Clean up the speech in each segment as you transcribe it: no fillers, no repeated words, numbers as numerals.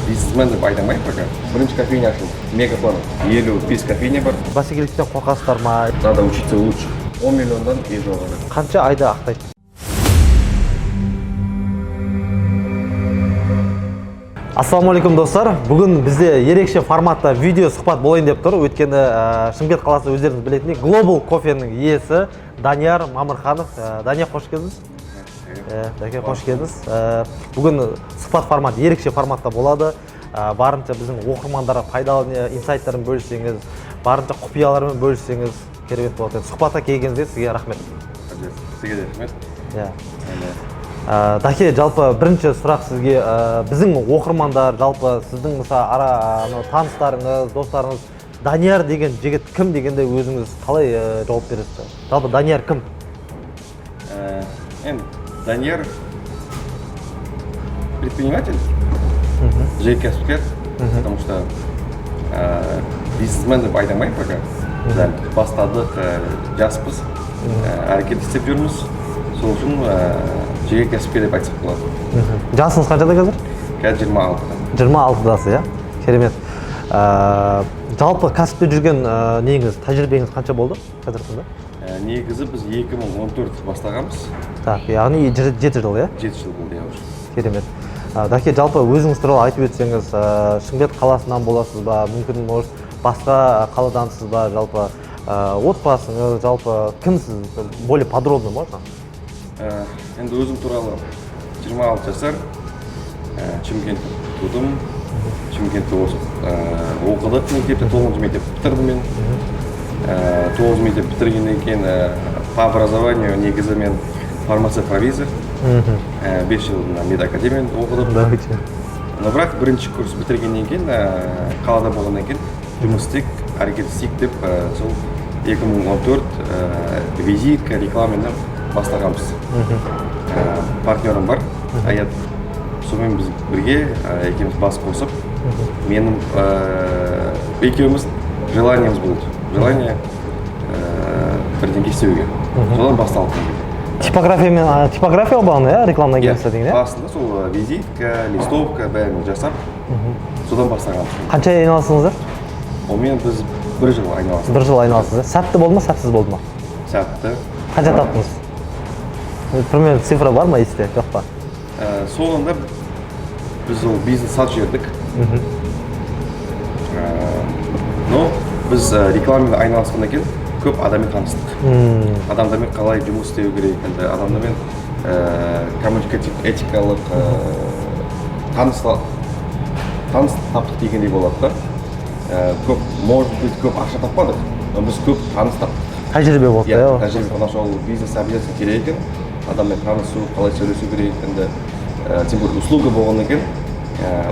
бизнесмен деп айта алмаймын пока. Бірінші кофейня ашылды. Мегаплан. 55 кофейня бар. Бәсекелестіктен қорқасыздар ма? Надо учиться лучше. 10 миллиондан үй жоғары. Қанша айда ақтайды? Ассалаумағалейкум достар. Бүгін бізде ерекше форматта видео сұхбат болайын деп тұр. Өйткені Шымкент қаласы өздеріңіз білетіндей Global кофенің иесі Данияр Мамырханов. Данияр, қош келдіңіз. Дәке, қош келдіңіз. Бүгін сұхбат формат ерекше форматта болады. Барынша біздің оқырмандарға пайдалы инсайттарын бөліссеңіз, барынша құпиялармен бөліссеңіз керемет болады. Сұхбатқа келгеніңізге сізге рахмет. Сізге де рахмет. Дәке, жалпы бірінші сұрақ сізге, біздің оқырмандар, жалпы сіздің таныстарыңыз, достарыңыз, Данияр деген жігіт кім дегенде өзіңіз қалай жауап бересіз? Жалпы Данияр кім? Данияр предприниматель, жеке кәсіпкер, потому что бизнесмен деп айта алмаймын пока. Бастадық, жаспыз, әрекет істеп жүрміз. Сол үшін жеке кәсіпкер деп айтсақ болады. Жасыңыз қаншада қазір? Қазір 26-да. 26-дасыз, иә? Керемет. Жалпы кәсіпте жүрген неңіз, тәжірибеңіз қанша болды қазіргі таңда? Негізі біз 2014 бастағанбыз. Так, яғни 7 жыл, иә? 7 жыл болды, иә. Керемет. Дәке, жалпы өзіңіз туралы айтып өтсеңіз, Шымкент қаласынан боласыз ба, мүмкін басқа қаладансыз ба, жалпы отбасыңыз, жалпы кімсіз, более подробно можно? Енді өзім туралы 26 жасар, Шымкентте тудым, Шымкентте оқыдық мектепте, 9 мектеп бітірдім мен. 9 мектеп бітіргеннен кейін по образованию негізі мен фармация-провизор, 5 жыл медакадемияны оқыдым. Но бірақ бірінші курс бітіргеннен кейін, қалада болғаннан кейін жұмыс істейік, әрекет істейік деп сол 2014 визитка, рекламаны бастағанбыз. Партнерім бар, Аят. Сонымен біз бірге екеуміз бас қосып, менің екеуміз желаниеміз болды. Желание бірдеңке істеуге. Содан басталды. Типография болғаны, иә, рекламна агентство деген, иә? Басында сол визитка, листовка бәрін жасап, содан бастағанбыз. Қанша айналасыңыздар? Онымен біз 1 жыл айналасыз. 1 жыл айналасыз, сәтті болды ма, сәтсіз болды ма? Сәтті. Қанша таптыңыз? Примерно цифра бар ма есте, жоқ па? Соңында біз ол бизнес сат жердік. Но біз рекламамен айналысқаннан кейін көп адаммен таныстық. Адамдармен қалай жұмыс істеу керек, адамдармен коммуникатив, этикалық таныс таптық дегендей болады да. Көп, может быть, көп ақша таппадық, но біз көп таныс таптық. Тәжірибе болды, иә? Тәжірибе, потому что ол бизнес обязательно керек екен, адаммен танысу, қалай сөйлесу керек екенді, тем более услуга болғаннан кейін,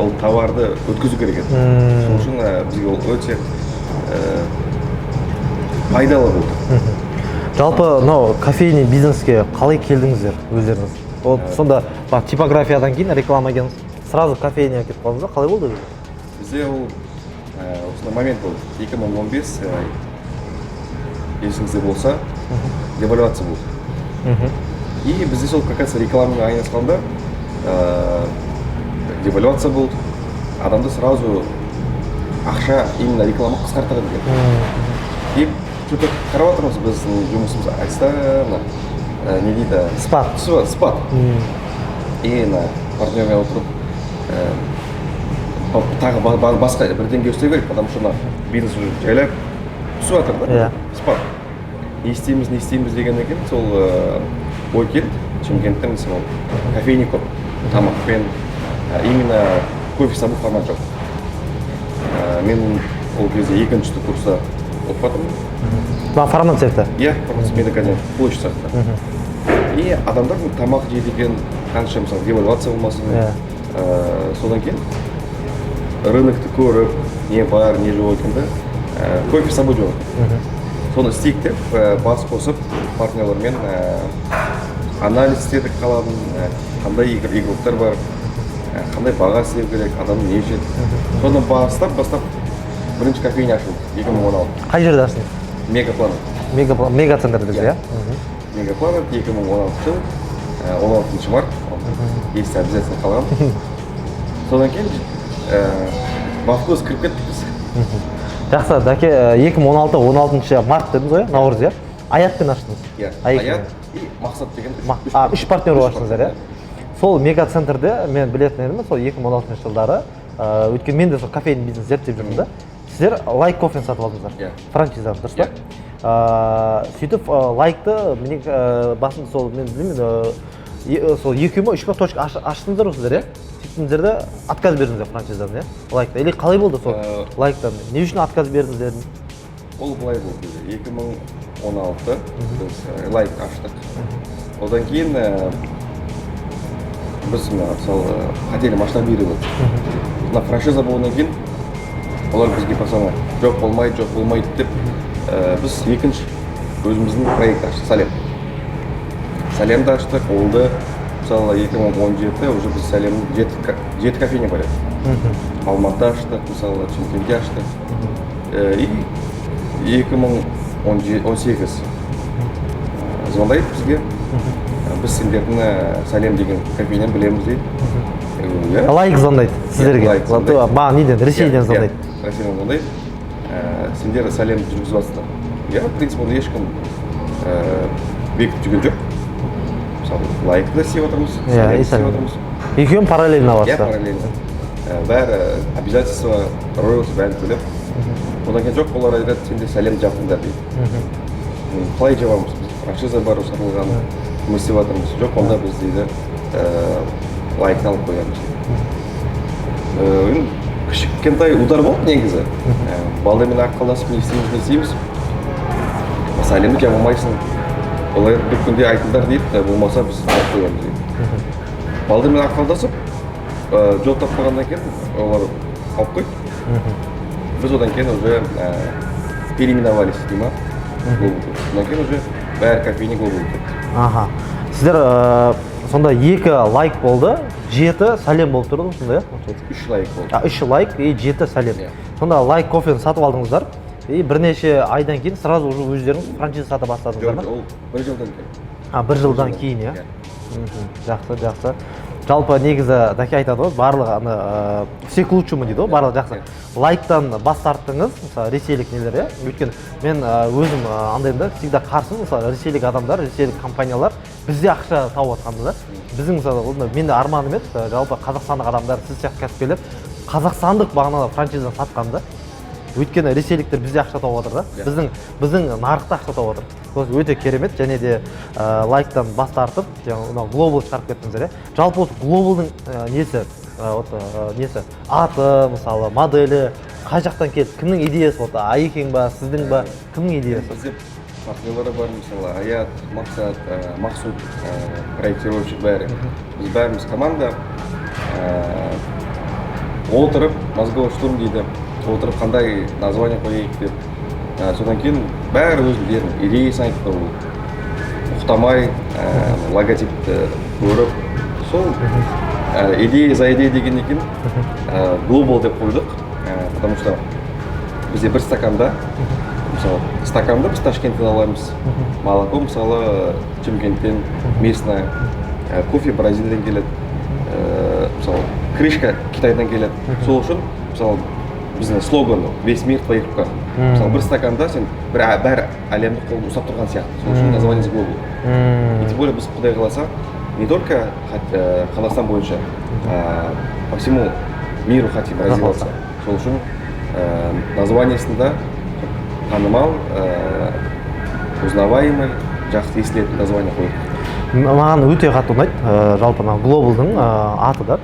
ол товарды өткізу керек еді. Сол үшін бізге ол өте пайдалы болды. Жалпы, кофейный бизнеске қалай келдіңіздер өздеріңіз? Сонда типографиядан кейін реклама агентство, сразу кофейня кетіп қалдыңыз ба? Қалай болды? Бізде ол осындай момент болды. 2015 есіңізде болса, девальвация болды. И бізде сол как раз рекламамен айналысқанда девальвация болды. Адамды сразу ақша именно реклама қысқартады деген. И что-то қарап отырмыз, біздің жұмысымыз айтса, не дейді? Спад. Спад. И партнермен отырып, тағы басқа бірдеңе істеу керек, потому что бизнес уже жайлап түсіп жатыр да, спад. Не істейміз дегеннен кейін сол ой келді. Шымкентте мысалы кофейня көп, тамақпен, именно кофе сабу формат жоқ. Мен ол кезде 2-ші курста оқып жатырмын. Фармацевта? Иә, фармация медакадемия, площадь сақта. И адамдар тамақ жейді екен, қанша мысалы девальвация болмасын. Содан кейін рынокты көріп, не бар, не жоқ екенді, кофе сабу жоқ. Соны істейік деп бас қосып партнерлермен анализ істедік қаладың, қандай игроктар бар, қандай баға істеу керек, адамның не жеді. Соны бастап бірінші кофейня ашылды 2016. Қай жерде ашылды? Мегапланет. Мегацентрде, иә? Мегапланет 2016 жыл, 16 март. Есте обязательно қалған. Содан кейін во вкус кіріп кеттік біз. Жақсы, дәке 2016 март дедіңіз ғой, наурыз, иә? Аятпен аштыңыз. Иә, Аят и Мақсат деген үш партнер болып аштыңыздар, иә? Сол мегацентрде мен білетін едім, сол 2016 жылдары, өйткені мен де сол кофейн бизнес зерттеп жүрмін да. Сіздер лайк кофені сатып алдыңыздар, франшизаны, дұрыс па? Сөйтіп лайкты, басында сол, мен білмеймін, сол 2 ма 3 ма точка аштыңыздар ғой сіздер, иә? Сөйтіңіздер де отказ бердіңіздер франшизадан, иә? Лайкта. Или қалай болды сол лайктан? Не үшін отказ бердіңіздер? Ол былай болды. 2016 біз лайк аштық. Одан кейін біз мысалы хотели масштабировать. Мына франшиза болғаннан кейін олар бізге пацаны жоқ болмайды деп біз екінші өзіміздің проект аштық, Салемді аштық, олды мысалы 2017 уже біз Салемнің 7 кофейня бар еді. Алматы аштық, мысалы Шымкентте аштық. И 2018 звондайды бізге, біз сендердің Салем деген кофейняны білеміз дейді. Лайк звондайды сіздерге? Маған неден, Ресейден звондайды? Ресейден звондайды. Сендер Салемді жүргізіп жатсыздар. В принципе, оны ешкім бекітіп жүрген жоқ. Мысалы, лайкты да істеп отырмыз, Салемді істеп отырмыз. Екеуін параллельно иә, параллельно. Бәрі обязательство, роялти бәрін төлеп. Одан кейін жоқ, олар айтады, сендер Салемді жаптыңдар дейді. Қалай жабамыз? Франшиза бар, сатылған, жұмыс істеп жатырмыз. Жоқ, онда біз дейді лайкты алып қоямыз. Кішкентай удар болды негізі. Балдармен ақылдасып не істейміз. Салемді жаба алмайсың. Олар бір күнде айтыңдар дейді, болмаса біз алып қоямыз дейді. Балдармен ақылдасып, жол таппағаннан кейін олар алып қойды. Біз одан кейін уже переименовались дейма. Одан кейін уже бәрі кофейня Global кетті. Сіздер сонда 2 лайк болды, 7 Салем болып тұрды ғой сонда, иә? 3 лайк болды. 3 лайк и 7 Салем. Сонда лайк кофені сатып алдыңыздар, и бірнеше айдан кейін сразу уже өздеріңіз франшиза сатып бастадыңыздар ма? Жоқ, ол 1 жылдан кейін. 1 жылдан кейін, иә? Жақсы. Жалпы негізі дәке айтады ғой, барлығы все к лучшему дейді ғой, барлығы жақсы. Лайктан бас тарттыңыз, мысалы ресейлік нелер, иә? Өйткені мен өзім андаймын да, всегда қарсымын, мысалы ресейлік адамдар, ресейлік компаниялар бізде ақша тауып жатқанды да. Біздің мысалы, мен де арманым еді, жалпы қазақстандық адамдар, сіз сияқты кәсіпкерлер қазақстандық бағанада франшизаны сатқанды. Өйткені ресейліктер бізде ақша тауып жатыр да, біздің нарықта ақша тауып жатыр. Өте керемет, және де лайктан бас тартып, глобал шығарып кеттіңіздер, иә? Жалпы осы глобалдың несі, аты, мысалы, моделі, қай жақтан келді, кімнің идеясы, Аекең ба, сіздің ба, кімнің идеясы? Бізде партнерлары бар, мысалы, Аят, Мақсат, Мақсут, проектировщик бәрі. Біз бәріміз команда отырып, мозговой штурм дейді, отырып қандай название қояйық деп. Содан кейін бәрі өзінің идеясын айтты, ұқтамай, логотипті көріп, сол идея за идея деген екен глобал деп қойдық, потому что бізде бір стаканда, мысалы, стаканды біз Ташкенттен аламыз, молоко, мысалы, Шымкенттен, местное, кофе Бразилиядан келеді, мысалы, крышка Китайдан келеді. Сол үшін, мысалы, біздің слоган «Весь мир в твоих руках». Мысалы, бір стаканда сен бәрі әлемді қолын ұстап тұрған сияқты. Сол үшін название глобал. И тем более біз Құдай қаласа, не только Қазақстан бойынша, по всему миру хотим развиваться. Сол үшін названиесінде танымал, узнаваемый, жақсы естілетін название қойдық. Маған өте қатты ұнайды, жалпы глобалдың аты да.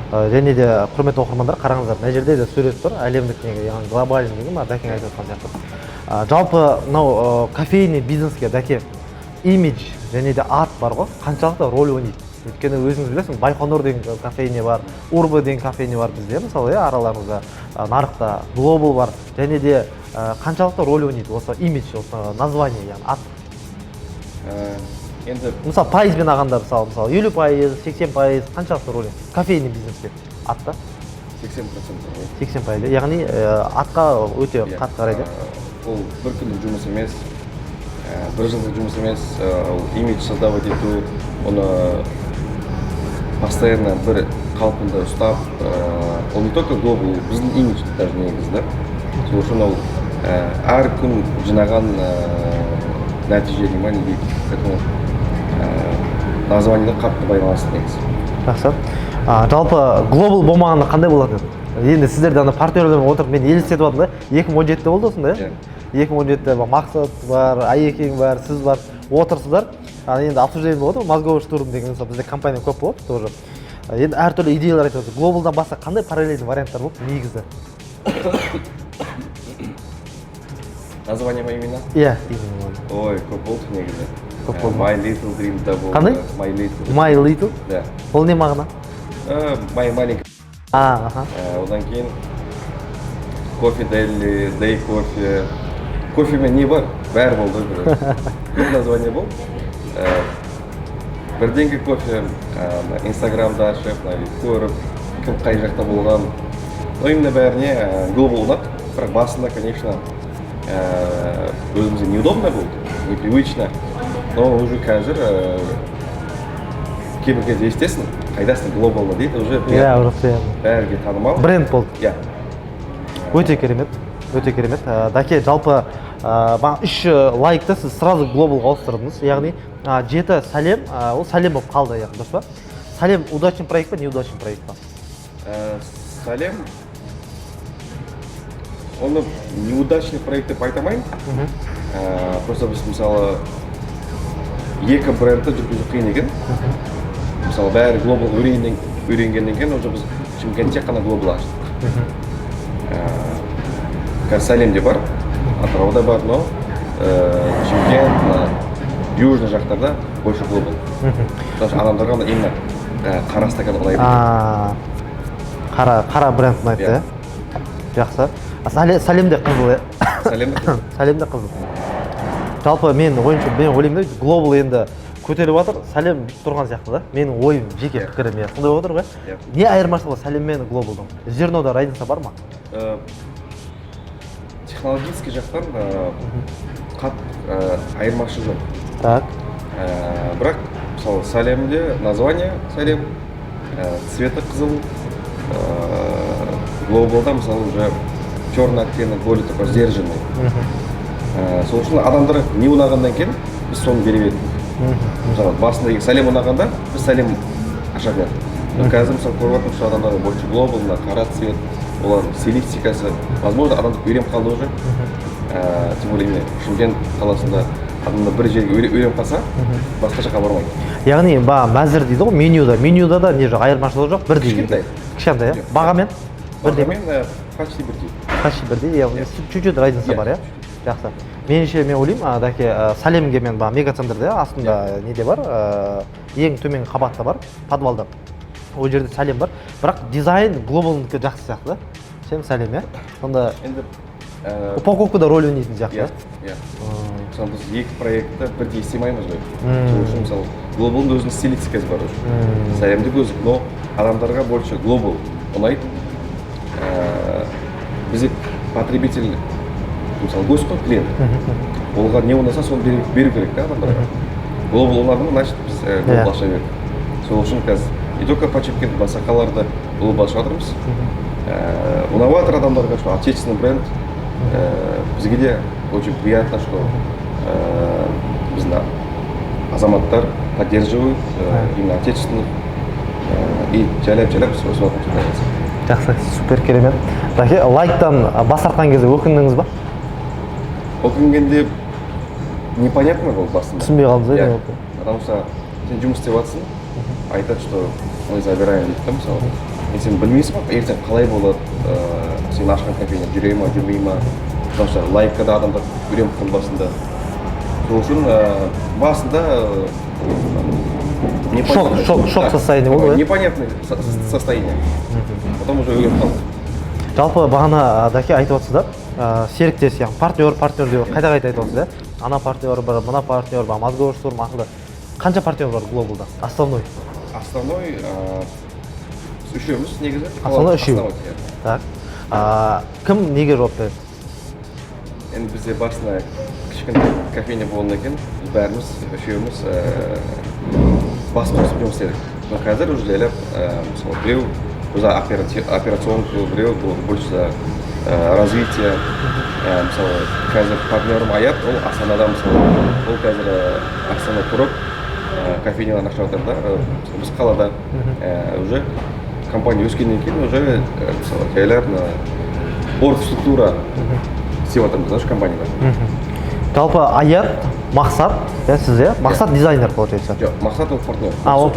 Және де құрметті оқырмандар, қараңыздар, мына жерде де сурет тұр, әлемдік неге, яғни глобальный неге, дәкең айтып жатқан сияқты. Жалпы мынау кофейный бизнеске дәке имидж және де ат бар ғой, қаншалықты рөл ойнайды. Өйткені өзіңіз білесің, Байқоңыр деген кофейня бар, Урбы деген кофейня бар бізде, мысалы, араларыңызда нарықта глобал бар, және де қаншалықты рөл ойнайды осы имидж, осы название, яғни ат. Мысалы, пайызбен ағанда, мысалы, 50%, 80%, қаншалықты рөл ойнайды кофейный бизнеске атта? 80%. 80%, яғни атқа өте қатты қарайды. Ол бір күндік жұмыс емес, бір жылдық жұмыс емес, имидж создавать ету, оны постоянно бір қалпында ұстап, ол не только глобал, біздің имидж даже негізі да. Сол үшін ол әр күн жинаған нәтиже дей ма, не дейді, поэтому названиеда қатты байланысты негізі. Жақсы. Жалпы глобал болмағанда қандай болады? Енді сіздерде ана партнерлермен отырып мен елестетіп жатырмын да, 2017-де болды осындай. 2017-де Мақсат бар, Айекең бар, сіз бар, отырсыздар. Енді обсуждение болады, мозговой штурм деген мысалы бізде компания көп болады тоже. Енді әртүрлі идеялар айтып жатыр. Глобалдан басқа қандай параллельный варианттар болды негізі? Название ма именно? Иә, именно. Ой, көп болды негізі. Көп болды. My Little Dream'да болды. Қандай? My Little. My Little? Да. Ол не мағына? My маленький. Аха. Одан кейін кофе Дели, Дей кофе. Кофемен не бар? Бәрі болды. Көп название болды. Бірдеңке кофе Инстаграмда ашып, көріп, кім қай жақта болған. Но именно бәріне глобал ұнады. Бірақ басында, конечно, өзімізге неудобно болды, непривычно. Но уже қазір кейбір кезде естесің, қайдасың глобалны дейді, уже бәріге танымал. Бренд болды. Иә. Өте керемет, өте керемет. Даке, жалпы 3 лайкты сіз сразу глобалға ауыстырдыңыз. Яғни 7 сәлем, ол сәлем болып қалды, яғни дұрыс па? Сәлем удачный проект па, неудачный проект па? Сәлем, оны неудачный проект деп айта алмаймын. Просто біз мысалы екі брендті жүргізу қиын екен. Мысалы бәрі глобал үйренгеннен кейін уже біз Шымкентте қана глобал аштық. Қазір сәлемде бар, Атырауда бар, но Шымкент, южный жақтарда больше глобал. Потому что адамдарға именно қара стакан ұнайды. Қара бренд ұнайды, иә? Жақсы. Сәлемде қызыл, иә? Сәлемде қызыл. Жалпы мен ойымша, мен ойлаймын да, глобал енді көтеріп жатыр, сәлем тұрған сияқты да. Менің ойым, жеке пікірім, иә. Сондай отыр ғой. Не айырмашылығы сәлем мен глобалдың? Зернода разница бар ма? Технологический жақтан айырмашылығы жоқ. Так. Бірақ, мысалы, сәлемде название сәлем, цветі қызыл, глобалда, мысалы, уже черный оттенок, более такой сдержанный. Сол үшін адамдар не ұнағаннан кейін біз соны бере бердік. Мысалы, басында сәлем ұнағанда біз сәлем аша бердік. Қазір мысалы көріп отырмыз, что адамдар больше глобална, қара цвет, олардың стилистикасы, возможно, адамдар үйреніп қалды уже. Тем более именно Шымкент қаласында адамдар бір жерге үйреніп қалса, басқа жаққа бармайды. Яғни мәзір дейді ғой, менюда да не жоқ, айырмашылығы жоқ, бірдей. Кішкентай. Кішкентай, иә? Бағамен? Бағамен почти бірдей. Почти бірдей, яғни чуть-чуть разница бар, иә? Жақсы. Меніңше мен ойлаймын, Даке, сәлемге мен мегацентрде астында неде бар, ең төмен қабатта бар, подвалда. Ол жерде сәлем бар, бірақ дизайн глобалныкі жақсы сияқты да? Сен сәлем, иә? Сонда упаковкада рөл ойнайтын сияқты, иә? Мысалы біз екі проектті бірдей істемаймыз ғой. Сол үшін мысалы глобалдың өзінің стилистикасы бар уже. Сәлемдік өзі, но адамдарға больше глобал ұнайды. Бізде потребитель, мысалы гость қой, клиент. Олға не ұнаса соны беру керек та адамдарға. Глобал ұнады, значит біз глобал аша бердік. Сол үшін қазір не только по Шымкенту, басқа қалаларда глобал ашып жатырмыз. Ұнап жатыр адамдарға, что отечественный бренд. Бізге де очень приятно, что біздің азаматтар поддерживают именно отечественных и жайлап-жайлап өсіп жатырмыз. Жақсы, супер керемет. Даке, лайктан бас тартқан кезде өкіндіңіз ба? Өкінгенде непонятно болды басында. Түсінбей қалдыңыз, иә? Потому что сен жұмыс істеп жатсың, айтады, что мы забираем дейді да, мысалы. Сен білмейсің ба, ертең қалай болады, сен ашқан кофейня жүре ма, жүрмей ма. Потому что лайкада адамдар үйреніп қалды басында. Сол үшін басында шок состояние болды, иә? Непонятное состояние. Потом уже үйреніп қалды. Жалпы бағана Даке айтып отырсыздар, серіктес, яғни партнер деп қайта-қайта айтып отырсыз, иә? Ана партнер бар, мына партнер бар, мозговой штурм ақылы. Қанша партнер бар глобалда? Основной? Основной үшеуміз негізі. Основной үшеу. Так. Кім неге жауап береді? Енді бізде басында кішкентай кофейня болғаннан кейін біз бәріміз үшеуміз бас қосып жұмыс істедік. но қазір уже жайлап мысалы біреу өзі операционка, біреу больше развитие. Мысалы қазір партнерім Аят, ол Астанада мысалы, ол қазір Астана тұрып кофейняларын ашып жатыр да. Біз қалада уже компания өскеннен кейін уже мысалы жайлап оргструктура істеп жатырмыз да компанияда. Жалпы Аят, Мақсат, сіз Мақсат дизайнер получается. Жоқ, Мақсат ол партнер. Ол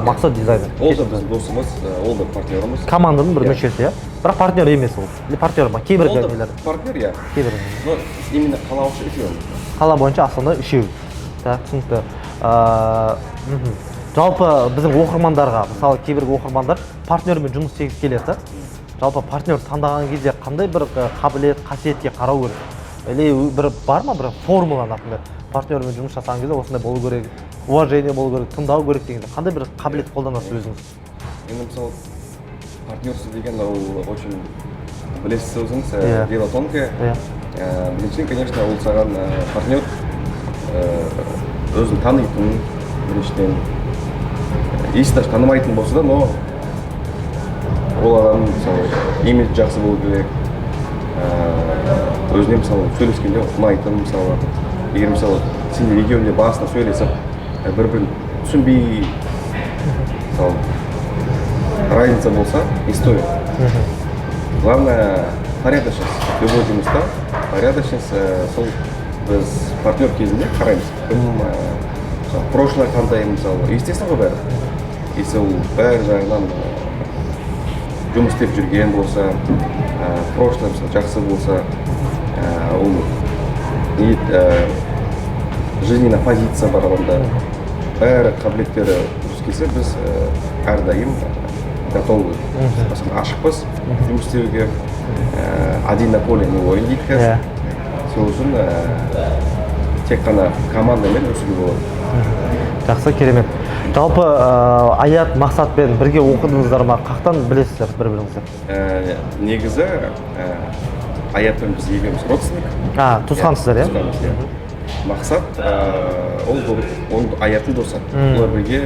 Мақсат дизайнер. Ол да біздің досымыз, ол да партнеріміз. Команданың бір мүшесі, бірақ партнер емес ол. Партнер ма? Кейбір Ол да нелер. партнер, иә. Кейбір. Но именно қалаушы үшеу. Қала бойынша Астана үшеу. Так, түсінікті. Жалпы біздің оқырмандарға, мысалы кейбір оқырмандар партнермен жұмыс істегісі келеді. Жалпы партнер таңдаған кезде қандай бір қабілет, қасиетке қарау керек? Или бір бар ма бір формула, например, партнермен жұмыс жасаған кезде осындай болу керек, уважение болу керек, тыңдау керек дегенде қандай бір қабілет қолданасыз өзіңіз? Енді мысалы партнерство деген ол очень білесіз өзіңіз, дело тонкое. Біріншіден, конечно, ол саған партнер өзін танитын, біріншіден, если даже танымайтын болса да, но ол адам мысалы имидж жақсы болу керек, өзіне мысалы сөйлескенде ұнайтын, мысалы егер мысалы сенде екеуінде басында сөйлесіп бір-бірін түсінбей мысалы разница болса, не стоит. Главное порядочность. Любой жұмыста порядочность, сол біз партнер кезінде қараймыз. Прошлое қандай, мысалы, естественно ғой бәрі. Если ол бәрі жағынан жұмыс істеп жүрген болса, прошлое мысалы жақсы болса, ол жизненная позиция бар адамда, бәрі қабілеттері дұрыс келсе, біз әрдайым готовы, ашықпыз жұмыс істеуге, один на поле не воин дейді қазір. Сол үшін тек қана командамен өсуге болады. Жақсы, керемет. Жалпы Аят, Мақсатпен бірге оқыдыңыздар ма? Қақтан білесіздер бір-біріңізді? Негізі Аятпен біз екеуміз родственник. Туысқансыздар, иә? Мақсат, ол Аяттың досы. Олар бірге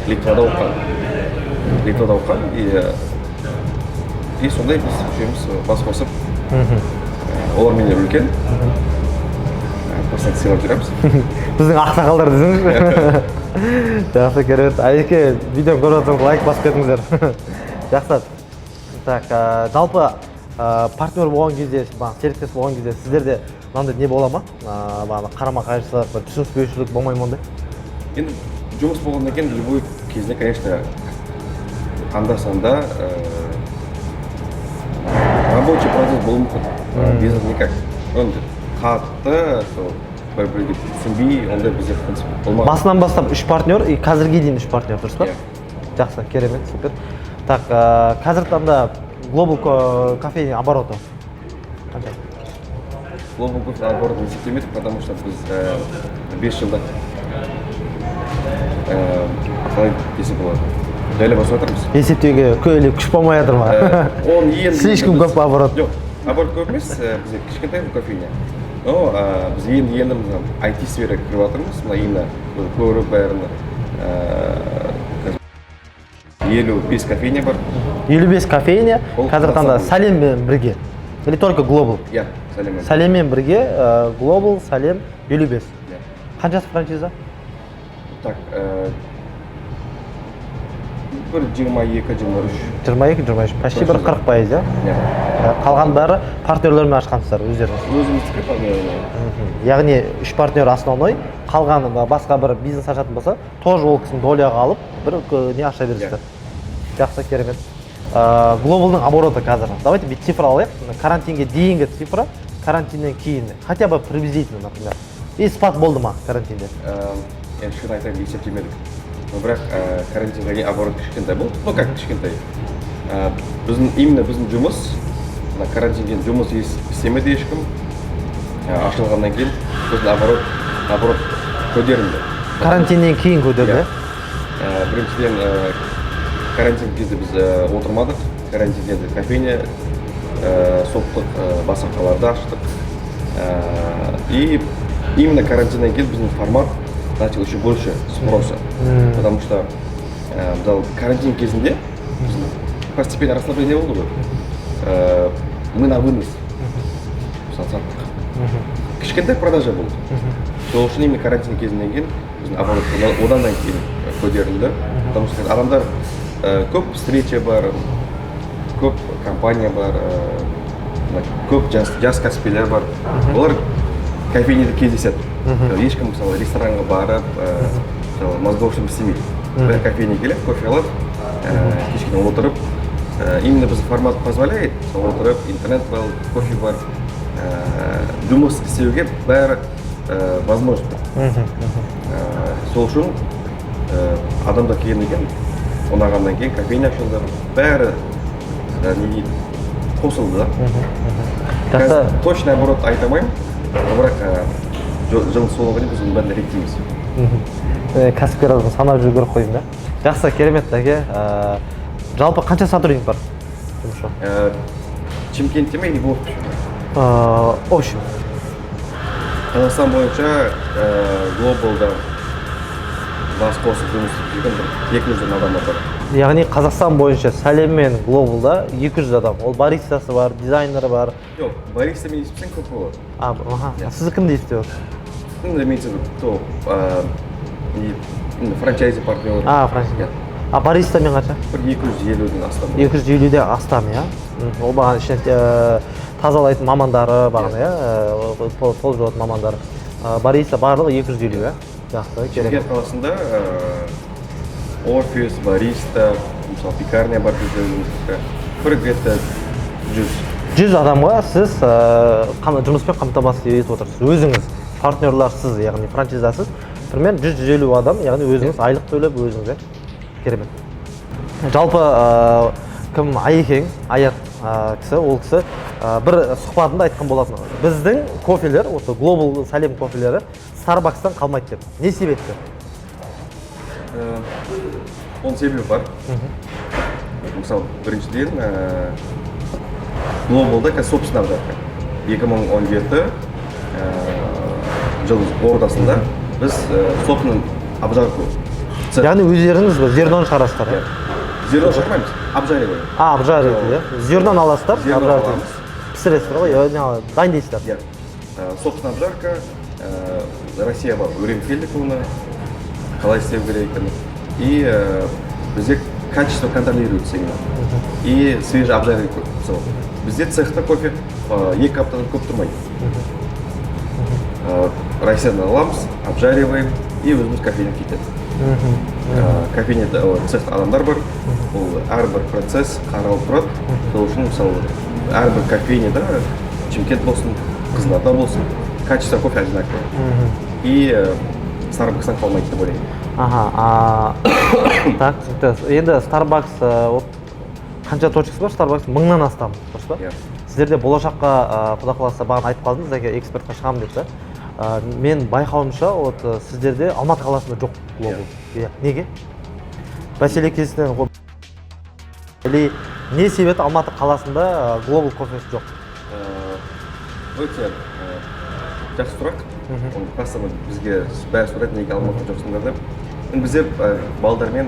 Литвада оқыған. И сондай біз үшеуміз бас қосып, олар менен үлкен. Просто сыйлап жүреміз. Біздің ақсақалдар десеңізші. Жақсы, керемет. Айеке, видеоны көріп жатсаңыз лайк басып кетіңіздер. Жақсы. Так, жалпы партнер болған кезде, серіктес болған кезде сіздерде мынандай не бола ма? Қарама-қайшылық, түсініспеушілік болмай ма ондай? Енді жұмыс болғаннан кейін любой кезінде, конечно, анда-санда рабочий процесс болуы мүмкін. Без никак. Қатты бір-бірге түсінбей, ондай бізде принцип болмаған. Басынан бастап 3 партнер, и қазірге дейін 3 партнер, дұрыс па? Жақсы, керемет, супер. Так, қазір таңда Global кофейня обороты қанша? Global кофе обороты есептемедік, потому что біз 5 жылда қалай десе болады, жайлап басып жатырмыз. Есептеуге күш болмай жатыр ма? Слишком көп оборот. Жоқ, оборот көп емес, бізде кішкентай кофейня. Но біз енді IT сфераға кіріп жатырмыз, именно көріп бәрін 55 кофейня бар. 55 кофейня, қазір таңда Салеммен бірге. Или только Global? Иә, Салеммен. Салеммен бірге, Global, Салем, 55. Қаншасы франшиза? Так, бір 22-23. 22-23, почти бір 40%, ja? Қалған бәрі партнерлермен ашқансыздар өздеріңіз? Өзіміздікі партнерлермен. Яғни 3 партнер основной, қалған басқа бір бизнес ашатын болса, тоже ол кісінің доляға алып, бір не аша бересіздер. Жақсы, керемет. Глобалдың обороты қазір. Давайте bir цифра алайық. Карантинге дейінгі цифра, карантиннен кейін. Хотя бы приблизительно, например. Испат болды ма карантинде? Енді шын айтайын, есептемедік. Бірақ карантинге дейін оборот кішкентай болды. Ну как кішкентай? Именно біздің жұмыс, карантинге жұмыс істемеді ешкім. Ашылғаннан кейін біздің оборот көтерілді. Карантиннен кейін көтерілді? Біріншіден карантин кезде біз отырмадық. Карантинде кофейня соқтық, басқа қалаларда аштық. И именно карантиннен кейін біздің формат начал еще больше спроса. Потому что мысалы карантин кезінде постепенно расслабление болды ғой. Мы на вынос мысалы саттық. Кішкентай продажа болды. Сол үшін именно карантин кезінен кейін біздің оборот одан кейін көтерілді. Потому что адамдар көп встреча бар, көп компания бар, көп жас кәсіпкерлер бар. Олар кофейняда кездеседі. Ешкім мысалы ресторанға барып, мозговшым істемейді. Бір кофейня келіп, кофе алып, кешкене отырып, именно біздің формат позволяет, отырып, интернет бар, кофе бар, жұмыс істеуге бәрі возможно. Сол үшін адамдар келген екен, ұнағаннан кейін кофейня ашылды, бәрі қосылды. Қазір точно оборот айта алмаймын, бірақ жыл соңына дейін біз оның бәрін реттейміз. Кәсіпкер адамды санап жүру керек қой деймін да. Жақсы, керемет әке. Жалпы қанша сотрудник бар? Чимкентте ме или в общем? В общем. Қазақстан бойынша глобалда бас қосып жұмыс істеп жүрген 200 адам бар. Яғни Қазақстан бойынша Сәлем мен глобалда 200 адам. Ол баристасы бар, дизайнері бар. Жоқ, баристамен істесең көп болады. Сіз кімді істеп отырсыз? Имеется в виду, франчайзи партнер. Франчайзи. Баристамен қанша? 250-ден астам. 250-ден астам, иә. Ол баған ішінде тазалайтын мамандары бағана, иә, пол жуатын мамандары. Бариста барлығы 250, иә. Жақсы, керемет. Шымкент қаласында офис, бариста, мысалы пекарня бар бізде. Бір где-то 100 адамға сіз жұмыспен қамтамасыз етіп отырсыз. Өзіңіз партнерларсыз, яғни франчайзасыз. Примерно 100-150 адам, яғни өзіңіз айлық төлеп өзіңіз. Керемет. Жалпы кім Айекең, Аят кісі, ол кісі бір сұхбатында айтқан болатын. Біздің кофелер, осы Global Сәлем кофелері Starbucks'тан қалмайды деп. Не себепті? Оның себебі бар. Мысалы, біріншіден Global'да қазір собственно обжарка. 2017 жылдың ортасында біз собственно обжарку. Яғни өздеріңіз зернон шығарасыздар? Зернон шығармаймыз, обжариваем. Обжариваете, иә? Зернон аласыздар, обжариваете. Пісіресіздер ғой, дайындайсыздар. Собственно обжарка, Россия бар, үйреніп келдік оны, қалай істеу керек екенін. И бізде качество контролируется именно. И свежий обжаривание. Бізде цехта кофе 2 аптадан көп тұрмайды. Россиядан аламыз, обжариваем и өзіміз кофейнен кетеді. Кофейнеде цехта адамдар бар, ол әрбір процесс қаралып тұрады. Сол үшін мысалы әрбір кофейнеде Чимкент болсын, Қызылорда болсын, качество кофе одинаковое. И Starbucks'тан қалмайды деп ойлаймын. Так, енді Starbucks, қанша точкасы бар Starbucks? 1000-нан астам, дұрыс па? Сіздерде болашаққа Құда қаласа бағана айтып қалдыңыз, әке экспертқа шығамын деп. Мен байқауымша, сіздерде Алматы қаласында жоқ Global. Неге? Бәселе кезінен ғой. Не себепті Алматы қаласында Global кофесі жоқ? Өте жақсы сұрақ. Оны бізге бәрі сұрайды, неге Алматы жоқсыңдар деп. Бізде балдармен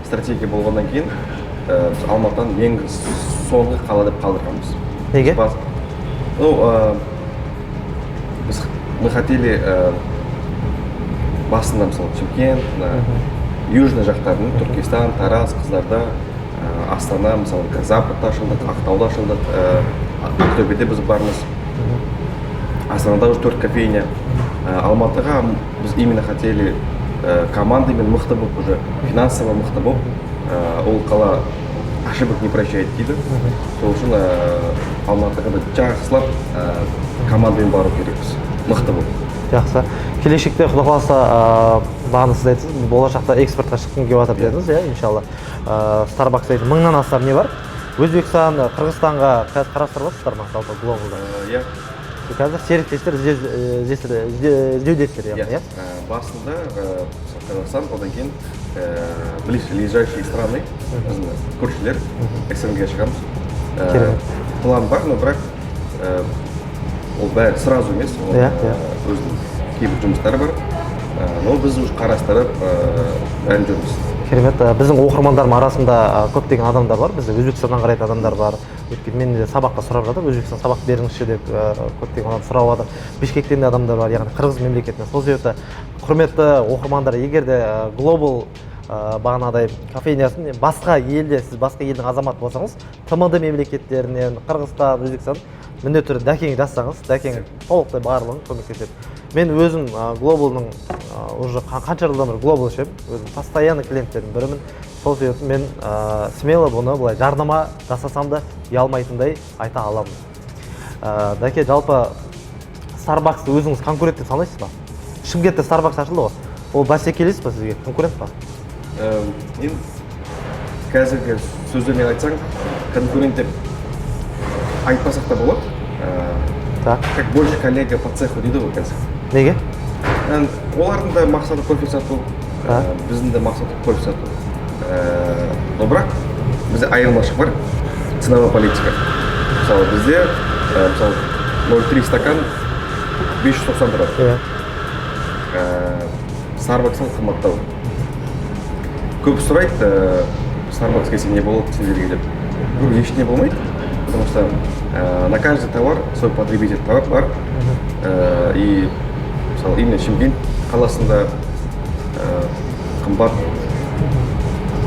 стратегия болғаннан кейін Алматыдан ең соңғы қала деп қалдырғанбыз. Неге? Мы хотели басында мысалы Чимкент, южный жақтарын, Түркістан, Тараз, Қызылорда, Астана, мысалы Западта ашылдық, Ақтауда ашылдық, Ақтөбеде біз бармыз. Астанада уже 4 кофейня. Алматыға біз именно хотели командамен мықты болып, уже финансово мықты болып, ол қала ошибок не прощает дейді. Сол үшін Алматыға да жақсылап командамен бару керекпіз, мықты болып. Жақсы. Келешекте Құда қаласа бағана сіз айтсыз, болашақта экспортқа шыққым келіп жатыр дедіңіз, иә, иншалла. Starbucks айтты, 1000-нан астам не бар? Өзбекстан, Қырғызстанға қарастырыласыздар ма, жалпы глобалда? Иә. Қазір серіктестер іздеудесіздер, иә? Басында Қазақстан, одан кейін ближайшие страны, көршілер, СНГ шығамыз. План бар, но бірақ ол бәрі сразу емес, өзінің кейбір жұмыстары бар. Но біз уже қарастырып бәрін жүрміз. Керемет. Біздің оқырмандарым арасында көптеген адамдар бар. Бізде Өзбекстаннан қарайтын адамдар бар. Өйткені мен де сабаққа сұрап жатыр. Өзбекстан сабақ беріңізші деп көптеген адам сұрап жатыр. Бішкектен де адамдар бар, яғни Қырғыз мемлекетінен. Сол себепті құрметті оқырмандар, егер де Global бағанадай кофейнясын басқа елде, сіз басқа елдің азаматы болсаңыз, ТМД мемлекеттерінен, Қырғызстан, Өзбекстан, міндетті түрде дәкең жазсаңыз, дәкең толықтай барлығын көмектеседі. Мен өзім Global'ның уже қанша жылдан бері Global ішемін, өзім постоянный клиенттердің бірімін. Сол себепті мен смело бұны былай жарнама жасасам да ұялмайтындай айта аламын. Дәке, жалпы Starbucksты өзіңіз конкурент деп санайсыз ба? Шымкентте Starbucks ашылды ғой. Ол бәсекелес па сізге? Конкурент па? Мен қазіргі сөздермен айтсаң, конкурент деп айтпасақ та болады. Как больше коллега по цеху дейді ғой қазір. Неге? Олардың да мақсаты кофе сату, біздің де мақсаты кофе сату. Но бірақ бізде айырмашылық бар, ценовая политика. Мысалы бізде 0,3 стакан 590 тұрады. Starbucks'тан қымбаттау. Көп сұрайды, Starbucks келсе не болады сендерге деп. Бұл ештеңе болмайды, потому что на каждый товар свой потребитель товар бар. И мысалы именно Шымкент қаласында қымбат,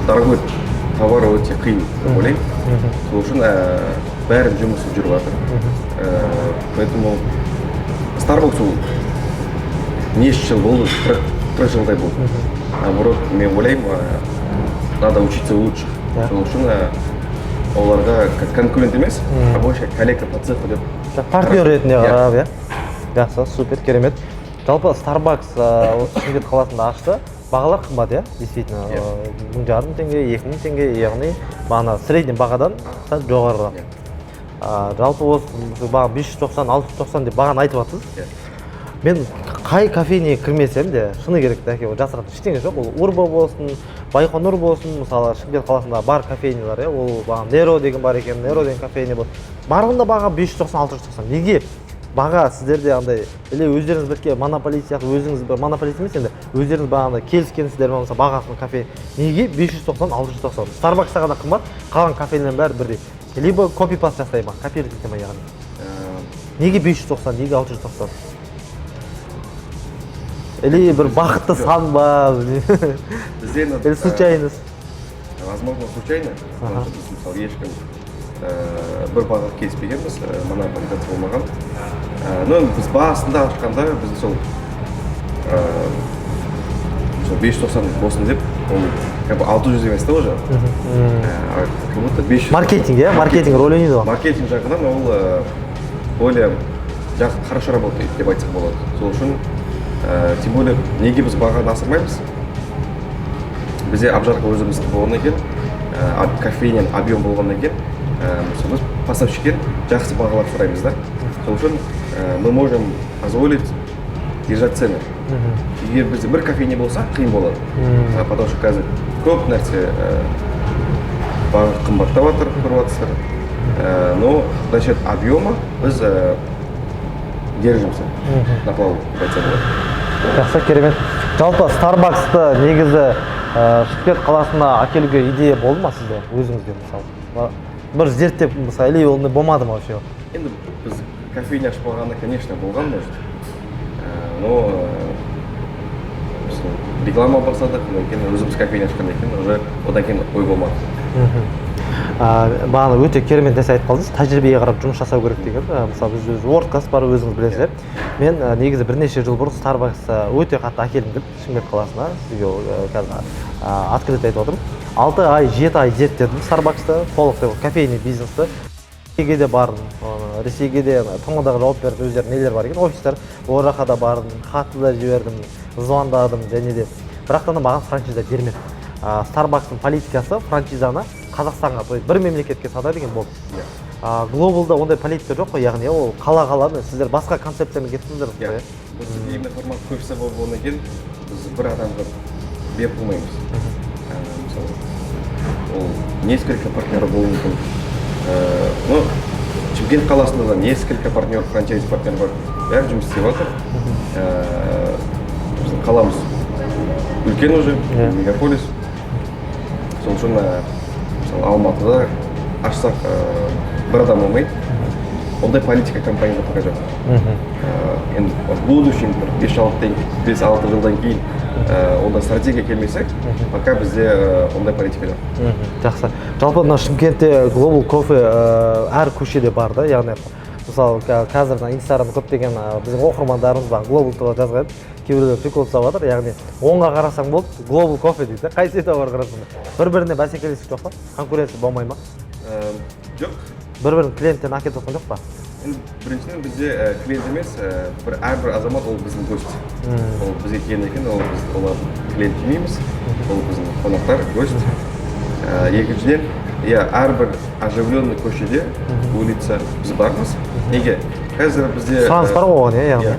дорогой товар өте қиын деп ойлаймын. Сол үшін бәрін жұмысы жүріп жатыр. Поэтому Starbucks ол неше жыл болды, 40 жылдай болды. Наоборот, мен ойлаймын, надо учиться лучше. Сол үшін оларға конкурент емес, а больше коллега по цеху деп. Партнер ретінде қарап, иә? Жақсы, супер, керемет. Жалпы Starbucks Шымкент қаласында ашты. Бағалар қымбат, иә? Действительно, 1500 теңге, 2000 теңге, яғни бағана средний бағадан сәл жоғарырақ. Жалпы осы баға 590-690 деп бағаны айтып жатсыз. Мен қай кофейне кірмесем де, шыны керек дәке, жасыратын ештеңе жоқ. Ол Урба болсын, Байқоңыр болсын, мысалы Шымкент қаласында бар кофейнелер, ол баға Неро деген бар екен, Неро деген кофейне бар. Барлығында баға 590-690. Неге? Баға сіздерде андай, или өздеріңіз бірге монополист сияқты, өзіңіз бір монополист емес енді, өздеріңіз бағанда келіскенсіздер болса бағасын кофе. Неге 590-690? Starbucks'та ғана қымбат, қалған кофейлердің бәрі бірдей. Либо копи-паст жасай ма, копировать ете ма яғни. Неге 590, неге 690? Или бір бақытты сан ба? Или случайность? Возможно, случайно. Мысалы, ешкім бір баға келіспегенбіз, монополизация болмаған. Но біз басында ашқанда біз сол 590 болсын деп, ол 600 емес та уже. Как будто 500. Маркетинг, иә? Маркетинг роль ойнайды ғой. Маркетинг жағынан ол более хорошо работает деп айтсақ болады. Сол үшін, тем более, неге біз бағаны асырмаймыз? Бізде обжарка өзімізді болғаннан кейін, кофейнен объем болғаннан кейін, біз поставщиктен жақсы бағалар сұраймыз да. Сол үшін мы можем позволить держать цены. Егер бізде бір кофейне болса, қиын болады. Потому что қазір көп нәрсе баға қымбаттап жатыр, көріп жатырсыздар. Но за счет объема біз держимся на плаву, айтса болады. Жақсы, керемет. Жалпы Starbucks'ты негізі Шымкент қаласына әкелуге идея болды ма сізде, өзіңізде мысалы? Бір зерттеп, мысалы, или ол болмады ма вообще? Енді біз кофейня ашып болғанда, конечно, болған может. Но реклама бастадық, өзіміз кофейня ашқаннан кейін уже одан кейін ой болмады. Бағана өте керемет нәрсе айтып қалдыңыз, тәжірибеге қарап жұмыс жасау керек деген. Мысалы біз WordCast бар, өзіңіз білесіздер. Мен негізі бірнеше жыл бұрын Starbucks өте қатты әкелдім деп Шымкент қаласына. Сізге қазір открыто айтып отырмын. 6 ай, 7 ай зерттедім Starbucks'ты, толық кофейный бизнесті. Ресейге де бардым, Ресейге де ТМД-ға жауап беріп өздері нелер бар екен, офистер. Ол жаққа да бардым, хатты да жібердім, звондадым және де. Бірақтан да маған франшиза бермеді. Starbucks'тың политикасы франшизаны Қазақстанға, то есть бір мемлекетке сата деген болды. Глобалда ондай политика жоқ қой, яғни ол қала-қаланы, сіздер басқа концепциямен кеттіңіздер. Біз именно формат көпсі болғаннан кейін біз бір адамға беріп қоймаймыз. Мысалы, ол несколько партнер болуы мүмкін. Но Шымкент қаласында да несколько партнер, франчайзи партнер бар. Бәрі жұмыс істеп жатыр. Біздің қаламыз үлкен уже, мегаполис. Сол үшін мысалы Алматыда ашсақ бір адам болмайды. Ондай политика компанияда пока жоқ. Енді в будущем 5-6 жылдан кейін ондай стратегия келмесек, пока бізде ондай политика жоқ. Жақсы. Жалпы мына Шымкентте Global Coffee әр көшеде бар да, яғни мысалы қазір Инстаграмда көптеген біздің оқырмандарымыз бар, Global туралы жазған, кейбіреулер прикол жасап жатыр, яғни оңға қарасаң болды, Global Coffee дейді. Қайсы бар қарасаң? Бір-біріне бәсекелестік жоқ па? Конкуренция болмай ма? Жоқ. Бір-бірін клиенттен әкетіп жатқан жоқ па? Біріншіден бізде клиент емес, әрбір азамат ол біздің гость. Ол бізге келген екен, олар клиент демейміз, ол біздің қонақтар, гость. Екіншіден, әрбір оживленный көшеде, улица біз бармыз. Неге? Қазір бізде сұраныс бар оған, яғни.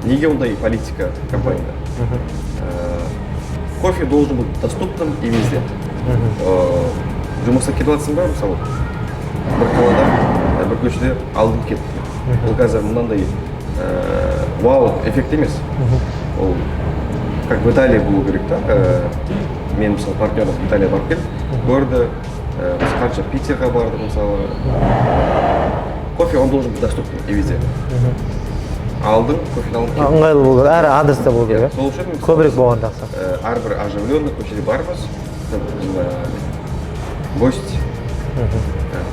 Неге ондай политика компанияда? Кофе должен быть доступным и везде. Жұмысқа кетіп жатсың ба, мысалы, бір қалада, бір көшеде алдым кетті. Ол қазір мынандай вау эффект емес. Ол как в Италии болу керек та. Мен мысалы партнерім Италия барып келіп, көрді, біз қанша Питерға бардық мысалы. Кофе он должен быть доступным и везде. Алдың, кофені алып кеттің. Ыңғайлы болу керек, әрі адресте болу керек. Сол үшін Көбірек болған жақсы. Әрбір оживленный көшеде бармыз. Гость,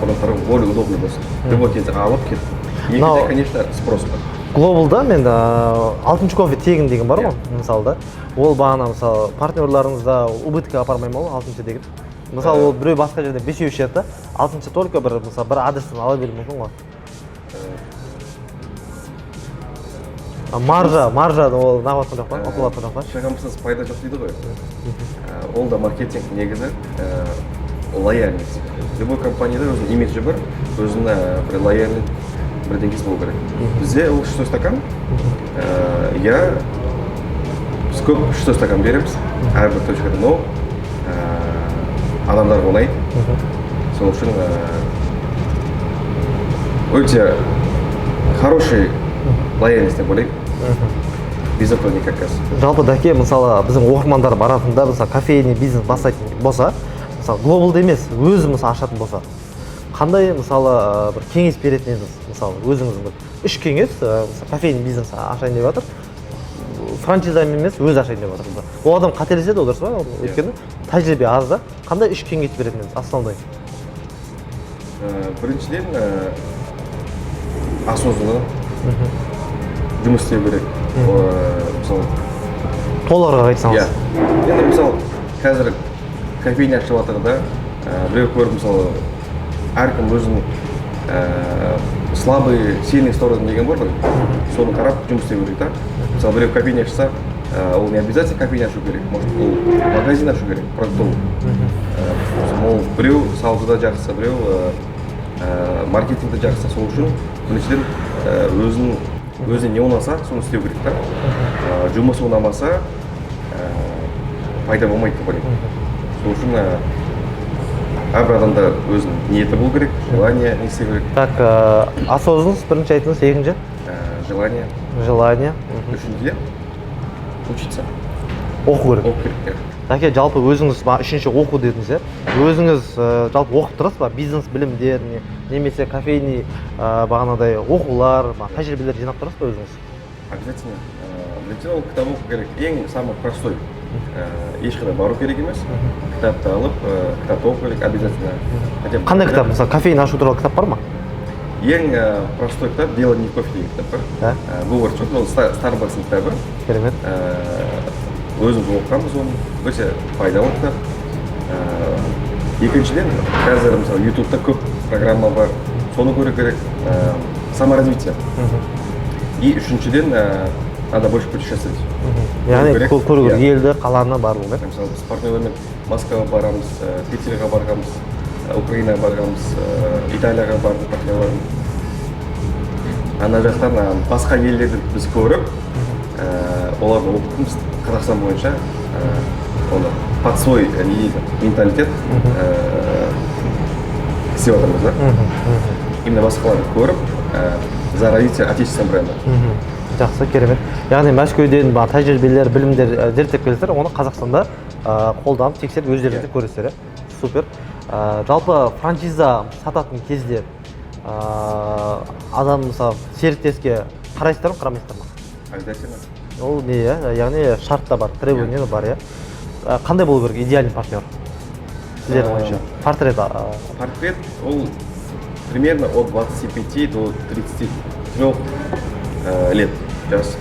қонақтарға более удобно болсын. Любой кезде алып кеттің. Екіншіде, конечно, спрос бар. Глобалда мен алтыншы кофе тегін деген бар ғой, мысалы да. Ол бағана мысалы партнерларыңызда убытка апармай ма ол алтыншы деген? Мысалы ол біреу басқа жерде бесеу ішеді, алтыншы только бір адрестен ала беруі мүмкін ғой. Маржа ол нағатқан жоқ па? Ұтылатын жоқ па? Шығамсыз пайда жоқ дейді ғой. Ол да маркетинг негізі лояльность. Любой компанияда өзінің имиджі бар, өзінің бір лояльность бір деңгейсі болу керек. Бізде ол 600 стакан, біз көп 600 стакан береміз, әрбір точкада, но адамдар ұнайды. Сол үшін өте хороший лояльность деп ойлаймын. Без этого никак аз. Жалпы дәке, мысалы біздің оқырмандар баратында, мысалы кофейный бизнес бастайтын болса, мысалы глобалда емес, өзі мысалы ашатын болса, қандай мысалы бір кеңес беретін едіңіз? Мысалы өзіңіз бір 3 кеңес, мысалы кофейный бизнес ашайын деп жатыр, франчайзамен емес, өзі ашайын деп жатыр. Ол адам қателеседі, ол дұрыс па? Өйткені тәжірибе аз да. Қандай 3 кеңес беретін едіңіз? Основной. Біріншіден осознанно жұмыс істеу керек. Мысалы Толығырақ айтсаңыз. Енді мысалы қазір кофейня ашып жатыр да, біреу көріп мысалы әркім өзінің слабый, сильный стороны деген бар ғой, соны қарап жұмыс істеу керек та. Мысалы біреу кофейня ашса, ол не обязательно кофейня ашу керек, может ол магазин ашу керек, продуктовый. Ол біреу саудада жақсы, біреу маркетингде жақсы, сол үшін біріншіден өзіне не ұнаса, соны істеу керек та. Жұмысы ұнамаса, пайда болмайды деп ойлаймын. Сол үшін әрбір адамда өзінің ниеті болу керек, желание не істеу керек. Так, осознанность бірінші айтыңыз, екінші? Желание. Желание. Үшіншіден учиться. Оқу керек. Оқу керек. Дәке, жалпы өзіңіз үшінші оқу дедіңіз, өзіңіз жалпы оқып тұрасыз ба? Бизнес білімдер, немесе кофейный бағанадай оқулар, тәжірибелер жинап тұрасыз ба өзіңіз? Обязательно. Ол кітап оқу керек. Ең самый простой. Ешқайда бару керек емес. Кітапты алып, кітапты оқу керек обязательно. Қандай кітап? Мысалы, кофейный ашу туралы кітап бар ма? Ең простой кітап «Дело не в кофе» деген кітап бар. Бұл ол Starbucks'ың кітабы. Керемет. Өзіміз оқығанбыз оны, өте пайдалы кітап. Екіншіден, қазір мысалы ютубта көп программа бар, соны көру керек, саморазвитие. И үшіншіден, надо больше путешествовать. Яғни көру керек, елді, қаланы барлығы. Мысалы біз партнерлермен Москваға барамыз, Питерге барғанбыз, Украинаға барғанбыз, Италияға бардық партнерлермен. Ана жақтан басқа елдерді біз көріп, оларды оқытып, Қазақстан бойынша оны под свой менталитет істеп жатырмыз да. Именно басқаларды көріп, за развитие отечественного бренда. Жақсы, керемет. Яғни Мәскеуден тәжірибелер, білімдер зерттеп келсеңіздер, оны Қазақстанда қолданып тексеріп өздеріңіз де көресіздер. Супер. Жалпы франшиза сататын кезде адам мысалы серіктеске қарайсыздар ма, қарамайсыздар ма? Обязательно. Ол не, яғни шартта бар, требование бар, иә. Қандай болу керек идеальный партнер? Сіздердің ойынша. Портрет. Портрет, ол примерно от 25 до 33 лет. Сейчас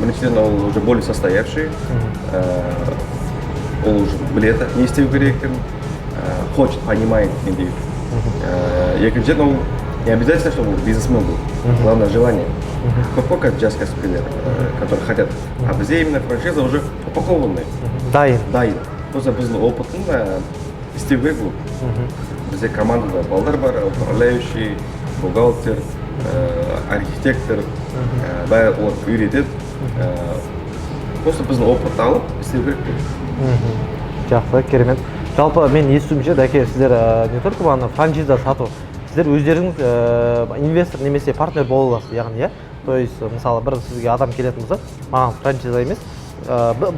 біріншіден ол уже более состоявший, ол уже біледі, не істеу керек екенін, хочет, понимает, дейді. Екіншіден ол не обязательно, чтобы бизнесмен был. Главное желание. Көп как жас кәсіпкерлер, которые хотят. А бізде именно франшиза уже упакованный. Дайын. Просто біздің опытын істеу керек бұл. Бізде командада балдар бар, управляющий, бухгалтер, архитектор, бәрі олар үйретеді. Просто біздің опытты алып істеу керек бұл. Жақсы, керемет. Жалпы мен естуімше, дәке, сіздер не только бағана франшиза сату, сіздер өздеріңіз инвестор немесе партнер бола аласыз, яғни, иә? То есть, мысалы, бір сізге адам келетін болса, маған франшиза емес,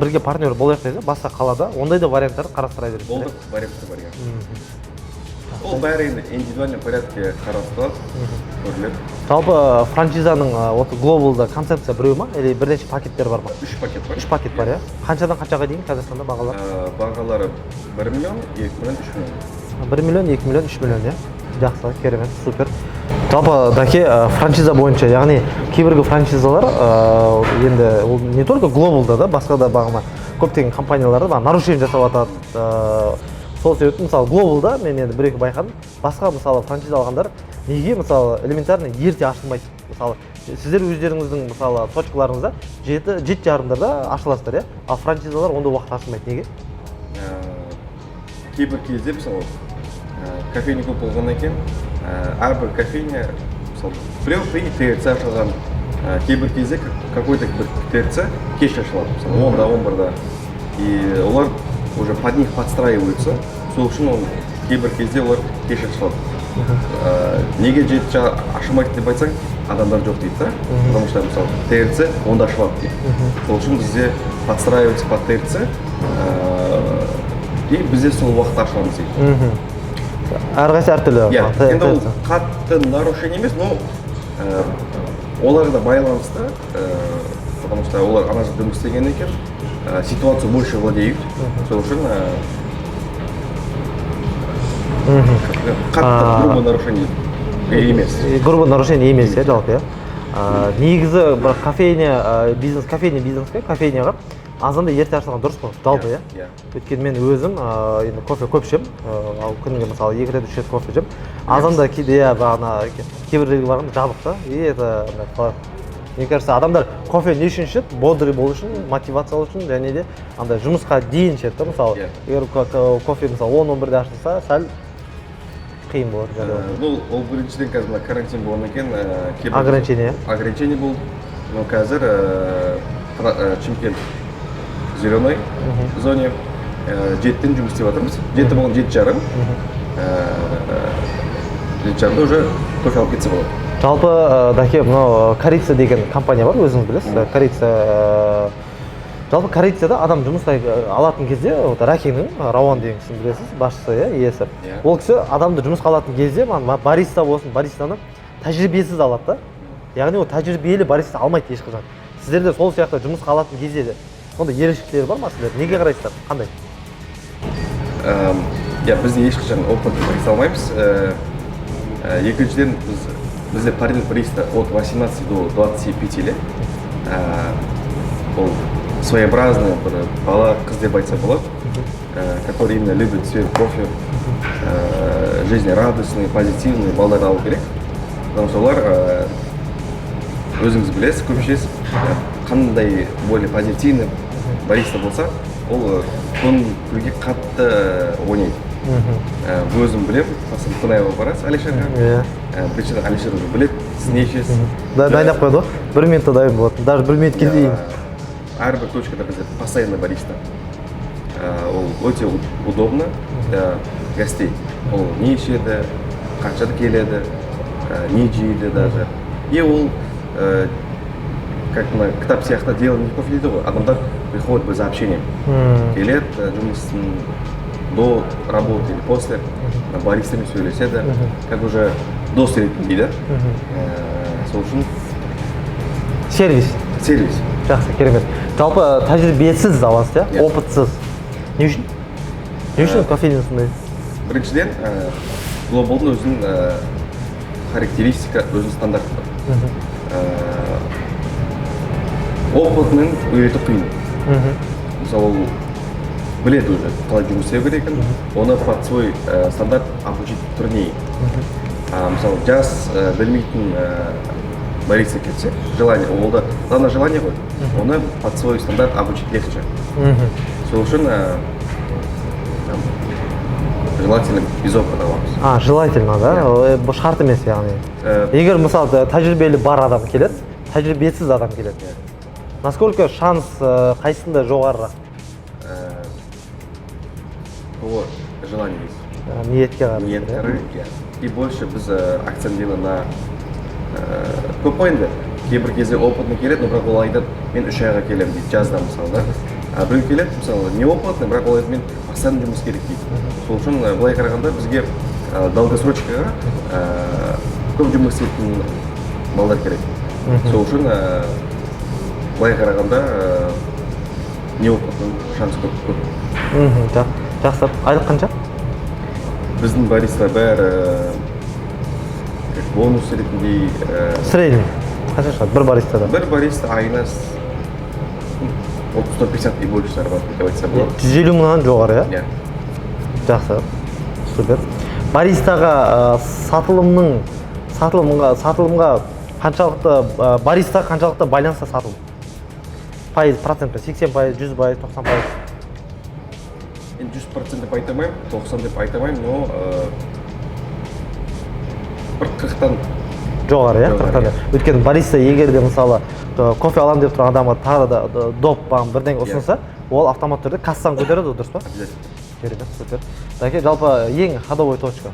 бірге партнер болайық десе, басқа қалада, ондай да варианттар қарастыра бересіз. Болдық, варианты бар, иә. Ол бәрі енді индивидуальный порядке қарастырылады, көріледі. Жалпы франшизаның глобалда концепция біреу ма, или бірнеше пакеттер бар ма? 3 пакет бар. 3 пакет бар, иә? Қаншадан қаншаға дейін Қазақстанда бағалар? Бағалары 1 миллион, 2 миллион, 3 миллион. 1 миллион, 2 миллион, 3 миллион, иә? Жақсы, керемет, супер. Жалпы дәке франшиза бойынша, яғни кейбіргі франшизалар енді ол не только глобалда да, басқа да бағына көптеген компанияларда нарушение жасап жатады. Сол себепті мысалы глобалда мен енді бір-екі байқадым, басқа мысалы франшиза алғандар неге мысалы элементарно ерте ашылмайды. Мысалы сіздер өздеріңіздің мысалы точкаларыңызда 7:30-да ашыласыздар, иә? Ал франшизалар онда уақыт ашылмайды, неге? Кейбір кезде мысалы кофейня көп болғаннан кейін әрбір кофейня мысалы біреу ТРЦ ашылған, кейбір кезде какой-то бір ТРЦ кеш ашылады, мысалы 10-да, 11-да, и олар уже под них подстраиваются, сол үшін кейбір кезде олар кеш ашылады. Неге 7-да ашылмайды деп айтсаң, адамдар жоқ дейді, да? Потому что мысалы ТРЦ 10-да ашылады дейді. Сол үшін бізде подстраиваются под ТРЦ, и бізде сол уақытта ашыламыз дейді. Әрқайсы әртүрлі. Енді ол қатты нарушение емес, но олар да байланысты, потому что олар ана жерде жұмыс істеген екен, ситуацию больше владеют, сол үшін қатты грубо нарушение емес. Грубо нарушение емес, иә, жалпы, иә. Негізі бір кофейняға азанда ерте ашылған дұрыс қой, жалпы, иә. Өйткені мен өзім енді кофе көп ішемін, ал күніге мысалы 2 рет 3 рет кофе ішемін. Азанда кейде бағана кейбіреулерге барғанда жабық та, и это мне кажется, адамдар кофе не үшін ішеді? Бодрый болу үшін, мотивациялау үшін, және де андай жұмысқа дейін ішеді да, мысалы. Егер кофе мысалы 10-11-де ашылса, сәл қиын болады. Ол біріншіден қазір мына карантин болғаннан кейін ограничение болды. Но қазір Чимкент зеленой зоне 7-тен жұмыс істеп жатырмыз. 7 болған 7:30. 7:30-да уже кофе алып кетсе болады. Жалпы дәке, мынау Корица деген компания бар, өзіңіз білесіз. Корица. Жалпы Корицада адам жұмысқа алатын кезде, Ракиннің, Рауан деген кісіні білесіз, басшысы, иесі. Ол кісі адамды жұмысқа алатын кезде, бариста болсын, баристаны тәжірибесіз алады да. Яғни ол тәжірибелі бариста алмайды ешқашан. Сіздерде сол сияқты жұмысқа алатын кезде де сондай ерекшеліктері бар ма сіздер? Неге қарайсыздар? Қандай? Бізде ешқашан опыт бариста алмаймыз. Екіншіден бізде параллель бариста от 18 до 25 лет. Ол своеобразный бала, қыз деп айтса болады, который именно любит свой кофе, жизнерадостный, позитивный балдар алу керек. Потому что олар өзіңіз білесіз, көпшілес қандай более позитивный бариста болса, ол көңіл қатты ойнайды. Өзім білем, мысалы Қонаева барасыз, Алишерға. Біріншіден Алишер уже біледі, сіз не ішесіз. Дайындап қойды, 1 минутта дайын болады, даже 1 минут келмейін. Әрбір точкада бізде постоянный бариста. Ол өте удобно для гостей. Ол не ішеді, қаншада келеді, не жейді даже. И ол, как на кітап сияқты деланный кофе дейді ғой, адамдар приходит без общения. Келет, жұмысын до работы или после, баристами сөйлеседі, как уже дос ретінде дейді. Сол үшін сервис. Жақсы, керемет. Жалпы тәжірибесіз аласыз, иә? Опытсыз. Не үшін? Не үшін кофейня сондай? Біріншіден, Global'дың өзінің характеристика, өзінің стандарты бар. Опытның үйреті қиын. Мысалы, ол біледі уже, қалай жұмыс істеу керек екенін, оны под свой стандарт обучить труднее. Мысалы, жас білмейтін бариста кетсе, желание, олда главное желание ғой, оны под свой стандарт обучить легче. Сол үшін желательно без опыта аламыз. Желательно, да? Бұл шарт емес, яғни. Егер, мысалы, тәжірибелі бар адам келеді, тәжірибесіз адам келеді. Насколько шанс қайсында жоғарырақ? По желанию есть. Ниетке қарай. Ниетке қарай, иә. И больше біз акцент делаем на көп қойынды. Кейбір кезде опытный келеді, но бірақ ол айтады, мен 3 айға келемін дейді, жазда мысалы, да. Біреу келеді, мысалы, не опытный, бірақ ол айтады, мен постоянно жұмыс керек дейді. Сол үшін былай қарағанда бізге долгосрочкаға көп жұмыс істейтін балдар керек. Сол үшін былай қарағанда не опытный шанс көп. Жақсы. Айлық қанша? Біздің бариста бәрі бонус ретінде... Средний. Қанша шығады? Бір баристада? Бір бариста айына 30-50 и больше зарабатывает, деп айтса болады. 150 мыңнан жоғары, иә? Жақсы. Супер. Баристаға сатылымға қаншалықты, бариста қаншалықты байланысты сатылым? Процент, 80%, 100%, 90%? 100% деп айтамайым, 90 деп айтамайым, но 40-тан жоғары, иә? 40-тан. Өйткені бариста егер де мысалы кофе алам деп тұрған адамға тағы да доп бірдеңе ұсынса, ол автомат түрде кассаны көтереді, дұрыс па? Обязательно. Керемет, супер. Дәке, жалпы ең ходовой точка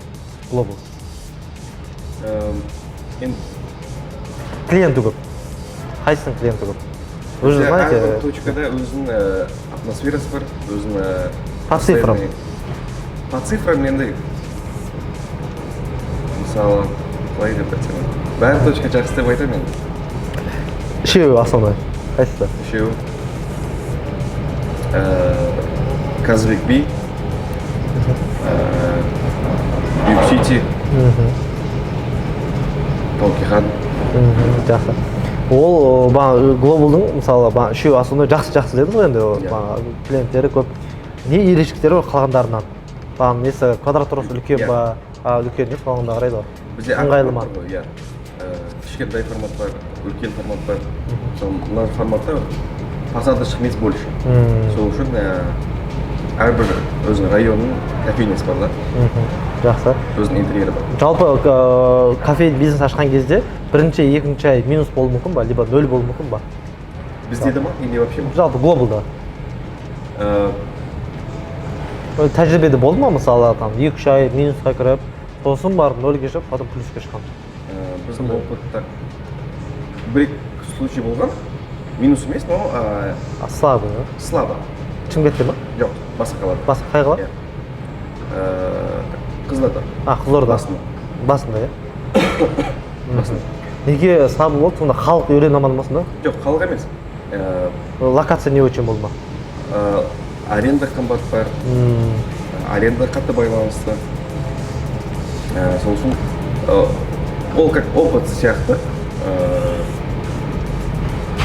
Global? Клиенті көп. Қайсының клиенті көп? Өзі знаете? Әрбір точкада өзінің атмосферасы бар, өзінің... По цифрам? По цифрам енді... Мысалы, қалай деп айтсам, бәрі точка жақсы деп айтам енді. Үшеуі основной. Қайсысы? Үшеуі. Казбек Би, Юг-Сити, Талкихан. Жақсы. Ол Global'дың, мысалы, үшеуі основной жақсы дедіңіз ғой енді, клиенттері көп. Не ерекшеліктері бар қалғандарынан? Несі, квадратурасы үлкен ба, үлкен не қалғанда қарайды ғой? Бізде ыңғайлы ма? Иә. Кішкентай формат бар, үлкен формат бар. Мына форматта фасады шығмес больше. Сол үшін әрбір өзінің районының кофейнясы бар да. Жақсы. Өзінің интерьері бар. Жалпы кофейн бизнес ашқан кезде бірінші, екінші ай минус болуы мүмкін ба, либо 0 болуы мүмкін ба? Бізде де ма, или вообще ма? Жалпы Global'да. Тәжірибеде болды ма, мысалы, 2-3 ай минусқа кіріп, сосын барып 0-ге шығып, потом плюске шыққан? Біздің опытта бір-екі случай болған, минус емес, но... Слабо, да? Слабо. Шымкентте ма? Жоқ, басқа қалада. Басқа қай қала? Қызылорда. Қызылорда. Басында, иә? Басында. Неге слабо болды, сонда халық үйрене алмады ма? Жоқ, халық емес. Локация не очень болды ма? Аренда қымбат бар, аренда қатты байланысты. Сол үшін ол как опыт сияқты.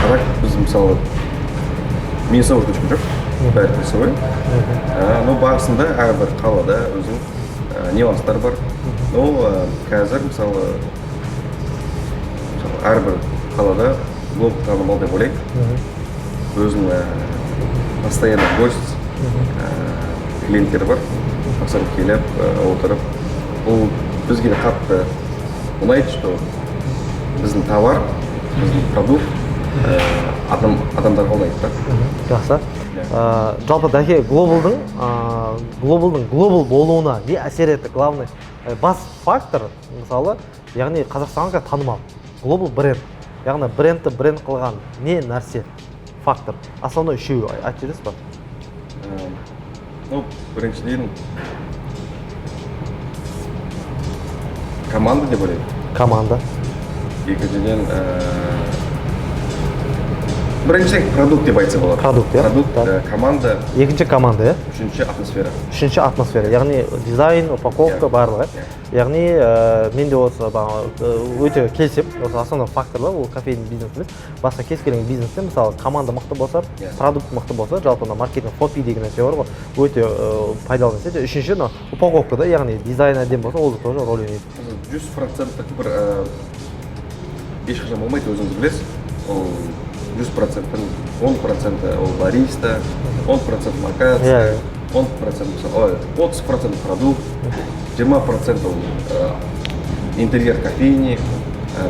Бірақ біз мысалы минусовой точка жоқ, бәрі плюсовой. Но барысында әрбір қалада өзінің нюанстар бар. Но қазір мысалы әрбір қалада Global танымал деп ойлаймын. Өзінің постоянно гость, клиенттер бар, ақсан келіп, отырып. Бұл бізге де қатты ұнайды, что біздің товар, біздің продукт адамдарға ұнайды да. Жақсы. Жалпы дәке, Global'дың Global болуына не әсер етті? Главный бас фактор, мысалы, яғни Қазақстанға танымал. Global бренд. Яғни брендті бренд қылған не нәрсе? фактор. Основной үшеуі айтып жібересіз ба? Ну, біріншіден команда деп ойлаймын. Команда. Екіншіден біріншіден продукт деп айтса болады. Продукт, иә? Продукт, команда. Екінші команда, иә? Үшінші атмосфера. Үшінші атмосфера, яғни дизайн, упаковка барлығы. Яғни мен де осы өте келісемін. Осы основной факторлар ол кофейный бизнес емес. Басқа кез келген бизнесте мысалы команда мықты болса, продукт мықты болса, жалпы маркетинг фопи деген нәрсе бар ғой, өте пайдалы нәрсе. Үшінші упаковкада, яғни дизайн әдемі болса, ол да тоже рөл ойнайды. 100% бір ешқашан болмайды, өзіңіз білесіз. Ол 100%, 10% ол бариста, 10% локация, 30% продукт, 20% ол интерьер кофейни,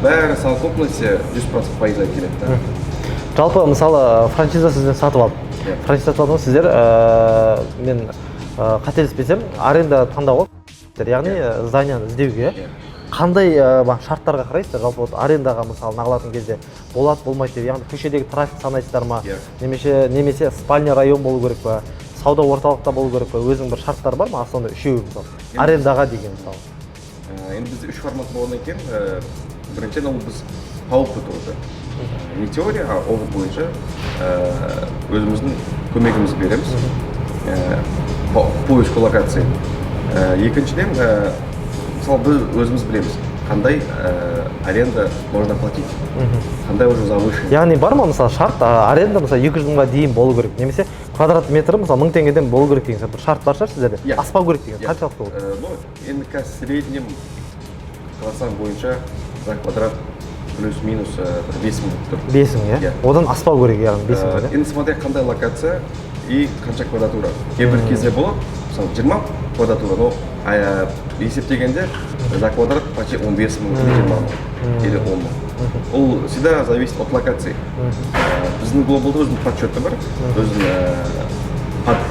бәрі совокупности 100% пайызға келеді. Жалпы мысалы франшиза сізден сатып алды. Франшиза сатып алды сіздер, мен қателеспесем, аренда таңдауға, яғни зданияны іздеуге. Қандай шарттарға қарайсыздар? Жалпы арендаға мысалы нағылатын кезде болады, болмайды деп, яғни көшедегі трафик санайсыздар ма? Немесе спальня район болу керек па? Сауда орталықта болу керек па? Өзінің бір шарттары бар ма? Сонда үшеуі мысалы. Арендаға деген мысалы. Енді бізде үш формат болғаннан кейін, біріншіден ол біз тауып отырды. Не теория, а опыт бойынша өзіміздің көмегімізді береміз. Поиск локации. Екіншіден, мысалы біз өзіміз білеміз, қандай аренда можно платить, қандай уже завышен. Яғни бар ма мысалы шарт, аренда мысалы 200 мыңға дейін болу керек, немесе квадрат метрі мысалы 1000 теңгеден болу керек деген бір шарт бар шығар сіздерде? Аспау керек деген, қаншалықты ол? Ну, енді қазір среднем Қазақстан бойынша за квадрат плюс-минус 5 мың тұр. 5 мың, иә? Одан аспау керек, яғни 5 мың, енді смотря қандай локация и қанша квадратура. Кейбір кезде болады, мысалы 20 квадратура, но есептегенде за квадрат почти 15 мың, 20 мың или 10 мың. Ол всегда зависит от локации. Біздің глобалда өзінің подсчеты бар, өзінің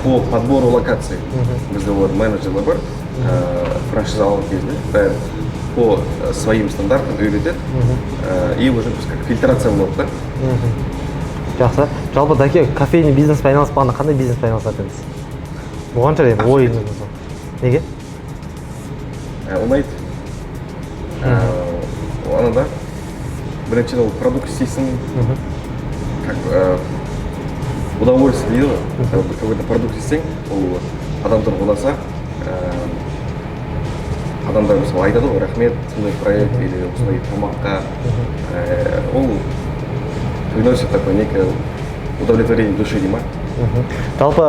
по подбору локаций. Бізде олар менеджерлер бар, франшиза алған кезде бәрі по своим стандартам үйретеді, и уже как фильтрация болады да. Жақсы. Жалпы Даке кофейный бизнеспен айналыспағанда қандай бизнеспен айналысатын едіңіз? Оған шығар енді ойыңыз мысалы. Неге? Ұнайды. Анада біріншіден ол продукт істейсің, как удовольствие дейді ғой. Какой-то продукт істесең, ол адамдар ұнаса, адамдар мысалы айтады ғой, рахмет, сондай проект или осындай тамаққа. Ол приносит такое некое удовлетворение души дей ма? Жалпы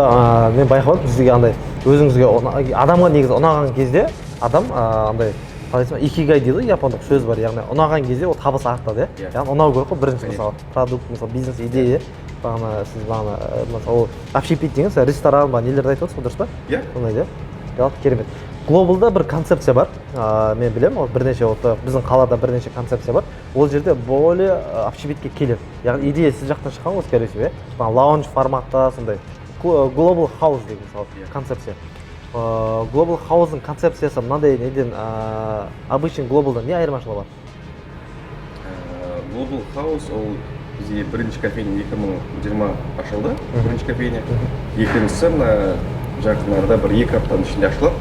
мен байқап отырмын сізге андай өзіңізге адамға негізі ұнаған кезде адам андай икигай дейді, япондық сөз бар, яғни ұнаған кезде ол табыс артады, яғни ұнау керек қой бірінші мысалы продукт, мысалы бизнес идея, бағана сіз мысалы общепит деген ресторан ба нелерді айтып отырсыз, дұрыс па? Иә. Сондай де. Жалпы керемет. Глобалда бір концепция бар, мен білемін, бірнеше біздің қалада бірнеше концепция бар. Ол жерде более общепитке келеді. Яғни идея сіз жақтан шыққан ғой, скорее всего, лаунж форматта сондай. Global House деген мысалы концепция. Global House'ың концепциясы мынандай неден обычный глобалдан не айырмашылығы бар? Global House ол бізде бірінші кофейня 2020 ашылды, бірінші кофейня. Екіншісі жақын арада бір 2 аптаның ішінде ашылады.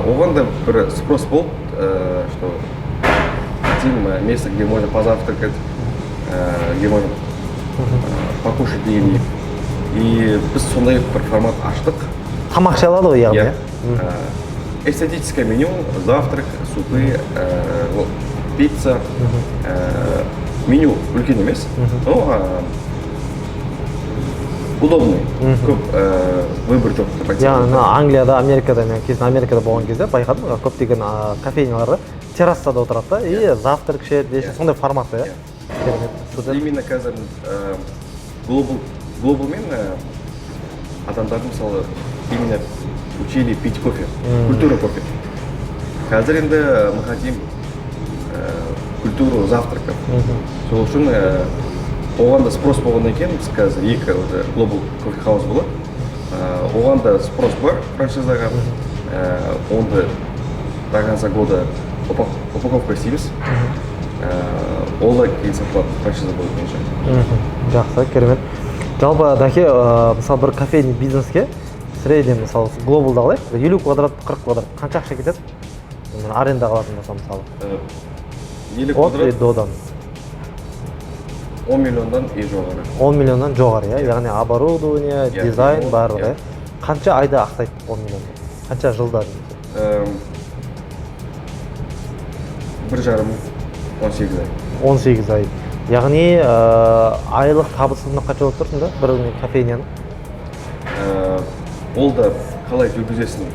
Оған да бір спрос болды, что хотим место, где можно позавтракать, где можно покушать денег. И біз сондай бір формат аштық. Тамақ іше алады ғой яғни? Эстетическое меню, завтрак, супы, пицца. Меню үлкен емес, но удобный, көп выбор жоқ деп айтсам. Яғни Англияда, Америкада, мен кезінде Америкада болған кезде байқадым, көптеген кофейняларда террасада отырады да, и завтрак ішеді, сондай форматта, иә? Именно қазір глобалмен адамдарды мысалы именно учили пить кофе, культура кофе. Қазір енді мы хотим культуру завтраков. Сол үшін оған да спрос болғаннан кейін біз қазір 2 Global Coffee House болады. Оған да спрос бар франшизаға. Онда до конца года упаковка істейміз. ол да кейін сатылады франшиза болады меніңше. Жақсы, керемет. Жалпы Даке, мысалы бір кофейный бизнеске средний мысалы глобалда алайық, 50 квадрат, 40 квадрат қанша ақша кетеді? Аренда қалатын болса мысалы. 50 квадрат додан 10 миллиондан жоғары. 10 миллиондан жоғары, яғни оборудование, дизайн барлығы. Қанша айда ақсайды 10 миллионда? Қанша жылда? 1,5 18 ай. 18 ай. Яғни айлық табысына қанша болып тұрсың да бір кофейняның? Ол да қалай жүргізесің?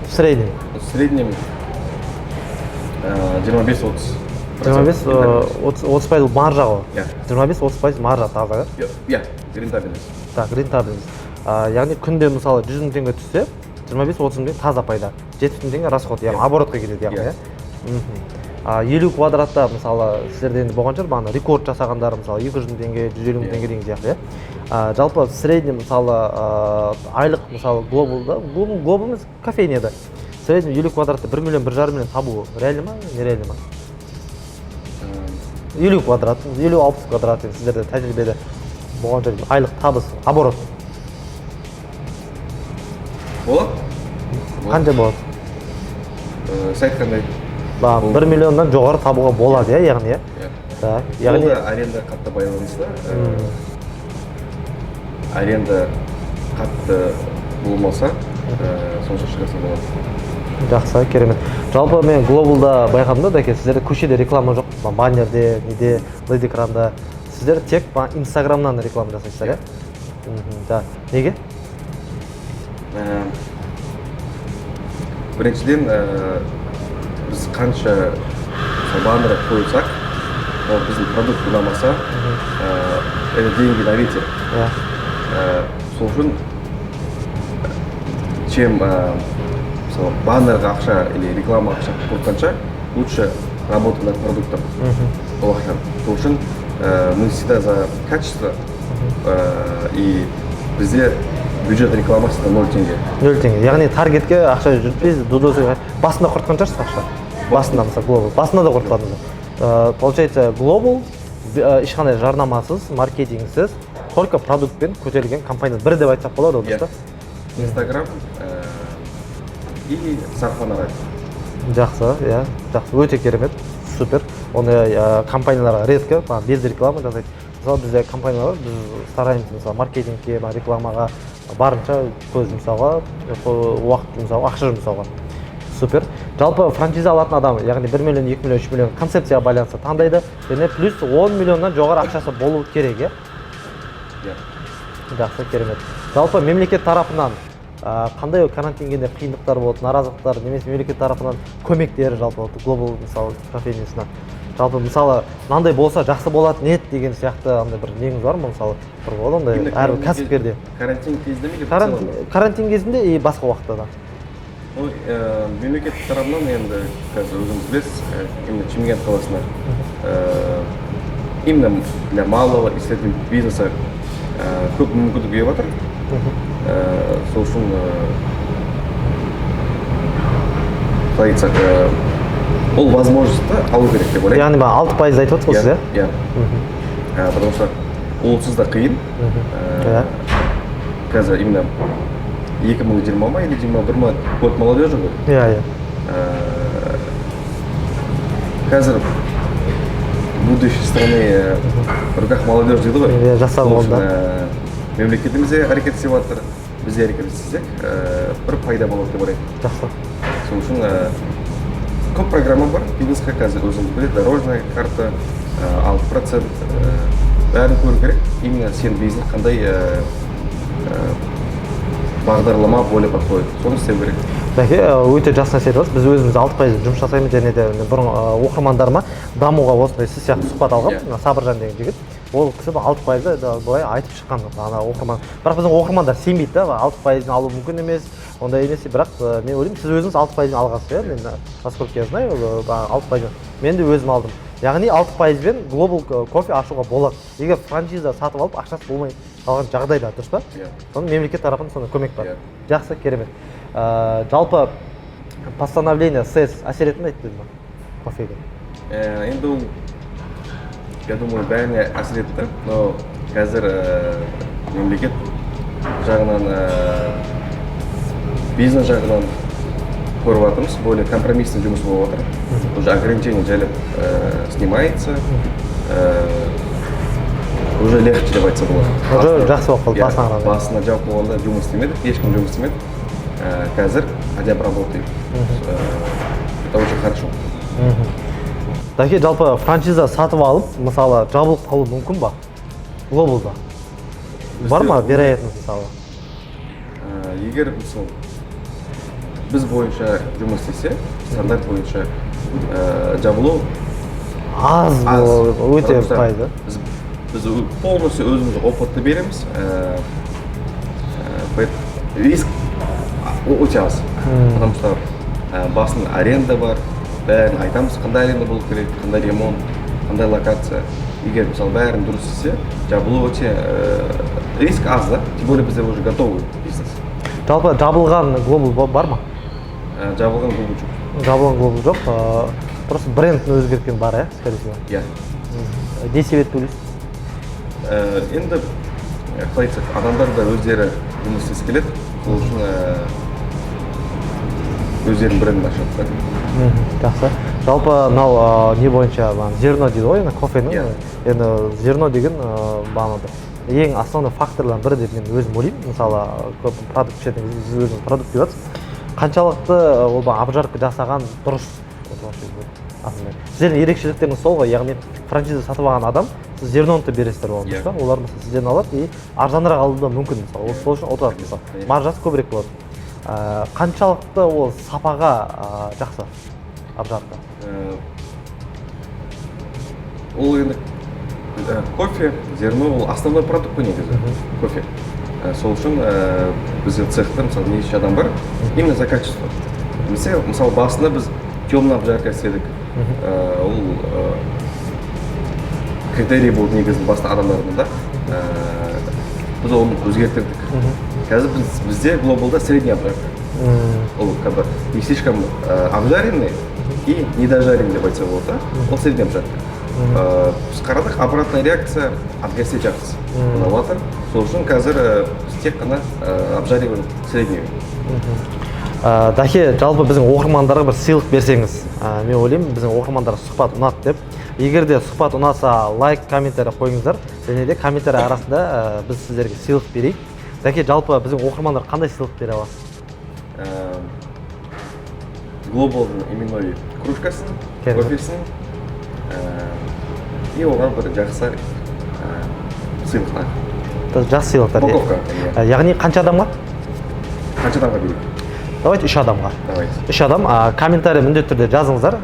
В среднем? В среднем 25-30. 25-30% маржа ғой? 25-30% маржа таза? Рентабельность. Так, рентабельность. Яғни күнде мысалы 100 мың теңге түссе, 25-30 мың таза пайда. 70 мың теңге расход, яғни оборотқа кетеді яғни. 50 квадратта мысалы сіздерде енді болған шығар, бағана рекорд жасағандар мысалы 200 мың теңге, 150 мың теңге деген сияқты. Жалпы в среднем мысалы айлық мысалы глобал емес кофейняда в среднем 50 квадратта 1 миллион, 1,5 миллион табу реально ма, нереально ма? 50 квадрат, 50-60 квадрат сіздерде тәжірибеде болған шығар, айлық табыс, оборот. Болады? Қанша болады? Сайт қандай? 1 миллионнан жоғары табуға болады, яғни. Ол да аренда қатты байланысты. Аренда қатты болмаса, сонша шығасың болады. Жақсы, керемет. Жалпы мен глобалда байқадым да, сіздерде көшеде реклама жоқ, баннерде, неде, лед экранда. Сіздер тек инстаграмнан реклама жасайсыздар, неге? Біріншіден, біз қанша баннер қойсақ, ол біздің продукт ұнамаса, деньги на ветер. Сол үшін, чем баннерға ақша или реклама ақша құртқанша, лучше работать над продуктом. Сол үшін мы всегда за качество, и бізде бюджет рекламасында 0 теңге. 0 теңге. Яғни таргетке ақша жүртпейсіз, басында құртқан шығарсыз ақша. Басында мысалы глобал. Басында да құртқаныңыз. Получается, глобал ешқандай жарнамасыз, маркетингсіз, только продуктпен көтерілген компания. Бір деп айтсақ болады, дұрыс па? Инстаграм и сарафанное радио. Жақсы, жақсы. Өте керемет. Супер. Оны компанияларға редко, без рекламы жасайды. Мысалы бізде компаниялар, біз стараемыз мысалы маркетингке, рекламаға барынша көз жұмсауға, уақыт жұмсауға, ақша жұмсауға. Супер. Жалпы франшиза алатын адам, яғни 1 миллион, 2 миллион, 3 миллион концепцияға байланысты таңдайды, және плюс 10 миллионнан жоғары ақшасы болу керек, Жақсы, керемет. Жалпы мемлекет тарапынан қандай карантингенде қиындықтар болды, наразылықтар, немесе мемлекет тарапынан көмектері жалпы глобал мысалы кофейнясына. Жалпы мысалы мынандай болса жақсы болады нет деген сияқты андай бір неңіз бар ма мысалы? Бір болады ондай әрбір кәсіпкерде. Карантин кезінде ме? Карантин кезінде и басқа уақытта да. Мемлекет тарапынан енді қазір өзіңіз білесіз, именно Шымкент қаласына именно для малого и среднего бизнеса көп мүмкіндік беріп жатыр. Сол үшін қалай айтсақ, ол возможностьті алу керек деп ойлаймын. Яғни 6% айтып отырсыз ғой сіз, Потому что олсыз да қиын. Қазір именно 2020 ма или 21 ма год молодежи ғой. Қазір будущее страны в руках молодежи дейді ғой. Жасап болды. Мемлекетіміз де әрекет істеп жатыр, біз де әрекет істесек, бір пайда болады деп ойлаймын. Жақсы. Сол үшін көп программа бар, бизнеске қазір өзіңіз біледі, дорожная карта, 6%, бәрін көру керек. Именно сен бизнес қандай бағдарлама более подходит, соны істеу керек. Бәке, өте жақсы нәрсе айтып отырсыз. Біз өзіміз 6% жұмыс жасаймыз, және де бұрын оқырмандарыма дамуға осындай сіз сияқты сұхбат алғам, Сабыржан деген жігіт. Ол кісі 6% былай айтып шыққан оқырман. Бірақ біздің оқырмандар сенбейді да, 6% алу мүмкін емес, ондай емес. Бірақ мен ойлаймын, сіз өзіңіз 6% алғансыз, мен насколько я знаю, 6%. Мен де өзім алдым. Яғни 6%-бен глобал кофе ашуға болады. Егер франшиза сатып алып, ақшасы болмай қалған жағдайда, дұрыс па? Соны мемлекет тарапынан сондай көмек бар. Жақсы, керемет. Жалпы постановление СЭС әсер етті ме кофеге? Енді ол я думаю, бәріне әсер етті, но қазір мемлекет жағынан, бизнес жағынан көріп жатырмыз, более компромиссный жұмыс болып жатыр. Уже ограничение жайлап снимается, уже легче деп айтса болады. Уже жақсы болып қалды басына қарағанда. Басына жауап болғанда жұмыс істемедік, ешкім жұмыс істемеді. Қазір әдеп работаем. Это очень хорошо. Дәке, жалпы франшиза сатып алып, мысалы, жабылып қалу мүмкін ба? Глобалда. Бар ма вероятность мысалы? Егер мысалы біз бойынша жұмыс істесе, стандарт бойынша жабылу аз, өте пайда. Біз полностью өзіміз опытты береміз. Риск өте аз. Потому что басында аренда бар, бәрін айтамыз, қандай аренда болу керек, қандай ремонт, қандай локация. Егер мысалы бәрін дұрыс істесе, жабылу өте риск аз, да? Тем более бізде уже готовый бизнес. Жалпы жабылған глобал бар ма? Жабылған глобал жоқ. Жабылған глобал жоқ, просто брендін өзгерткен бар, скорее всего. Иә. Не себеп ойлайсыз? Енді қалай айтсақ, адамдар да өздері жұмыс істегісі келеді, сол үшін өздерінің брендін ашады. Жақсы. Жалпы мынау не бойынша зерно дейді ғой, кофенің. Енді зерно деген бағанағы ең основной факторлардың бірі деп мен өзім ойлаймын. Мысалы, көп продукт ішетін кезде сіз өзіңіз продукт деп жатсыз. Қаншалықты ол обжарка жасаған дұрыс? Сіздердің ерекшеліктеріңіз сол ғой, яғни франшиза сатып алған адам сіз зерноны бересіздер оған, олар мысалы сізден алады и арзанырақ алуы да мүмкін, мысалы, сол үшін отырады, мысалы, маржасы көбірек болады. Қаншалықты ол сапаға жақсы обжарка? Ол енді кофе, зерно ол основной продукт қой негізі, кофе. Сол үшін бізде цехта мысалы неше адам бар, именно за качество. Мысалы басында біз темный обжарка істедік. Ол критерий болды негізі басында адамдардың да. Біз оны өзгертірдік. Қазір бізде глобалда средний обжарка. Ол как бы не слишком обжаренный и недожаренный деп айтса болады, да? Ол средний обжарка. Біз қарадық, обратная реакция отгасте жақсы болып жатыр. Сол үшін қазір біз тек қана обжариваем средний. Дәке, жалпы біздің оқырмандарға бір сыйлық берсеңіз, мен ойлаймын, біздің оқырмандарға сұхбат ұнады деп. Егер де сұхбат ұнаса, лайк, комментарий қойыңыздар, және де комментарий арасында біз сіздерге сыйлық берейік. Дәке, жалпы біздің оқырмандарға қандай сыйлық бере аласыз? Глобалдың именной кружкасын, кофесін и оған бір жақсы сыйлықтар. Жақсы сыйлықтар. Упаковка. Яғни қанша адамға? Қанша адамға берейік? Давайте 3 адамға. 3 адам, комментарий міндетті түрде жазыңыздар,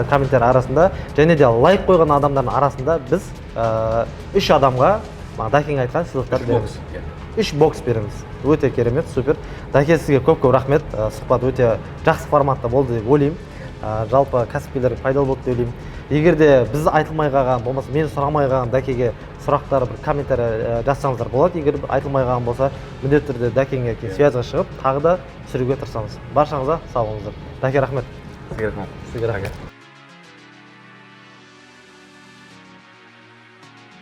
комментарий арасында, және де лайк қойған адамдардың арасында біз 3 адамға Дәкең айтқан сыйлықтар береміз. 3 бокс береміз. Өте керемет, супер. Дәке, сізге көп рахмет. Сұхбат өте жақсы форматта болды деп ойлаймын. Жалпы кәсіпкерлерге пайдалы болды деп ойлаймын. Егер де біз айтылмай қалған, болмаса мен сұрамай қалған Дәкеге сұрақтар бір комментарий жазсаңыздар болады. Егер айтылмай қалған болса, міндетті түрде Дәкеңге связьға шығып, тағы да түсіруге тырысамыз. Баршаңызға сау болыңыздар. Дәке, рахмет. Сізге рахмет.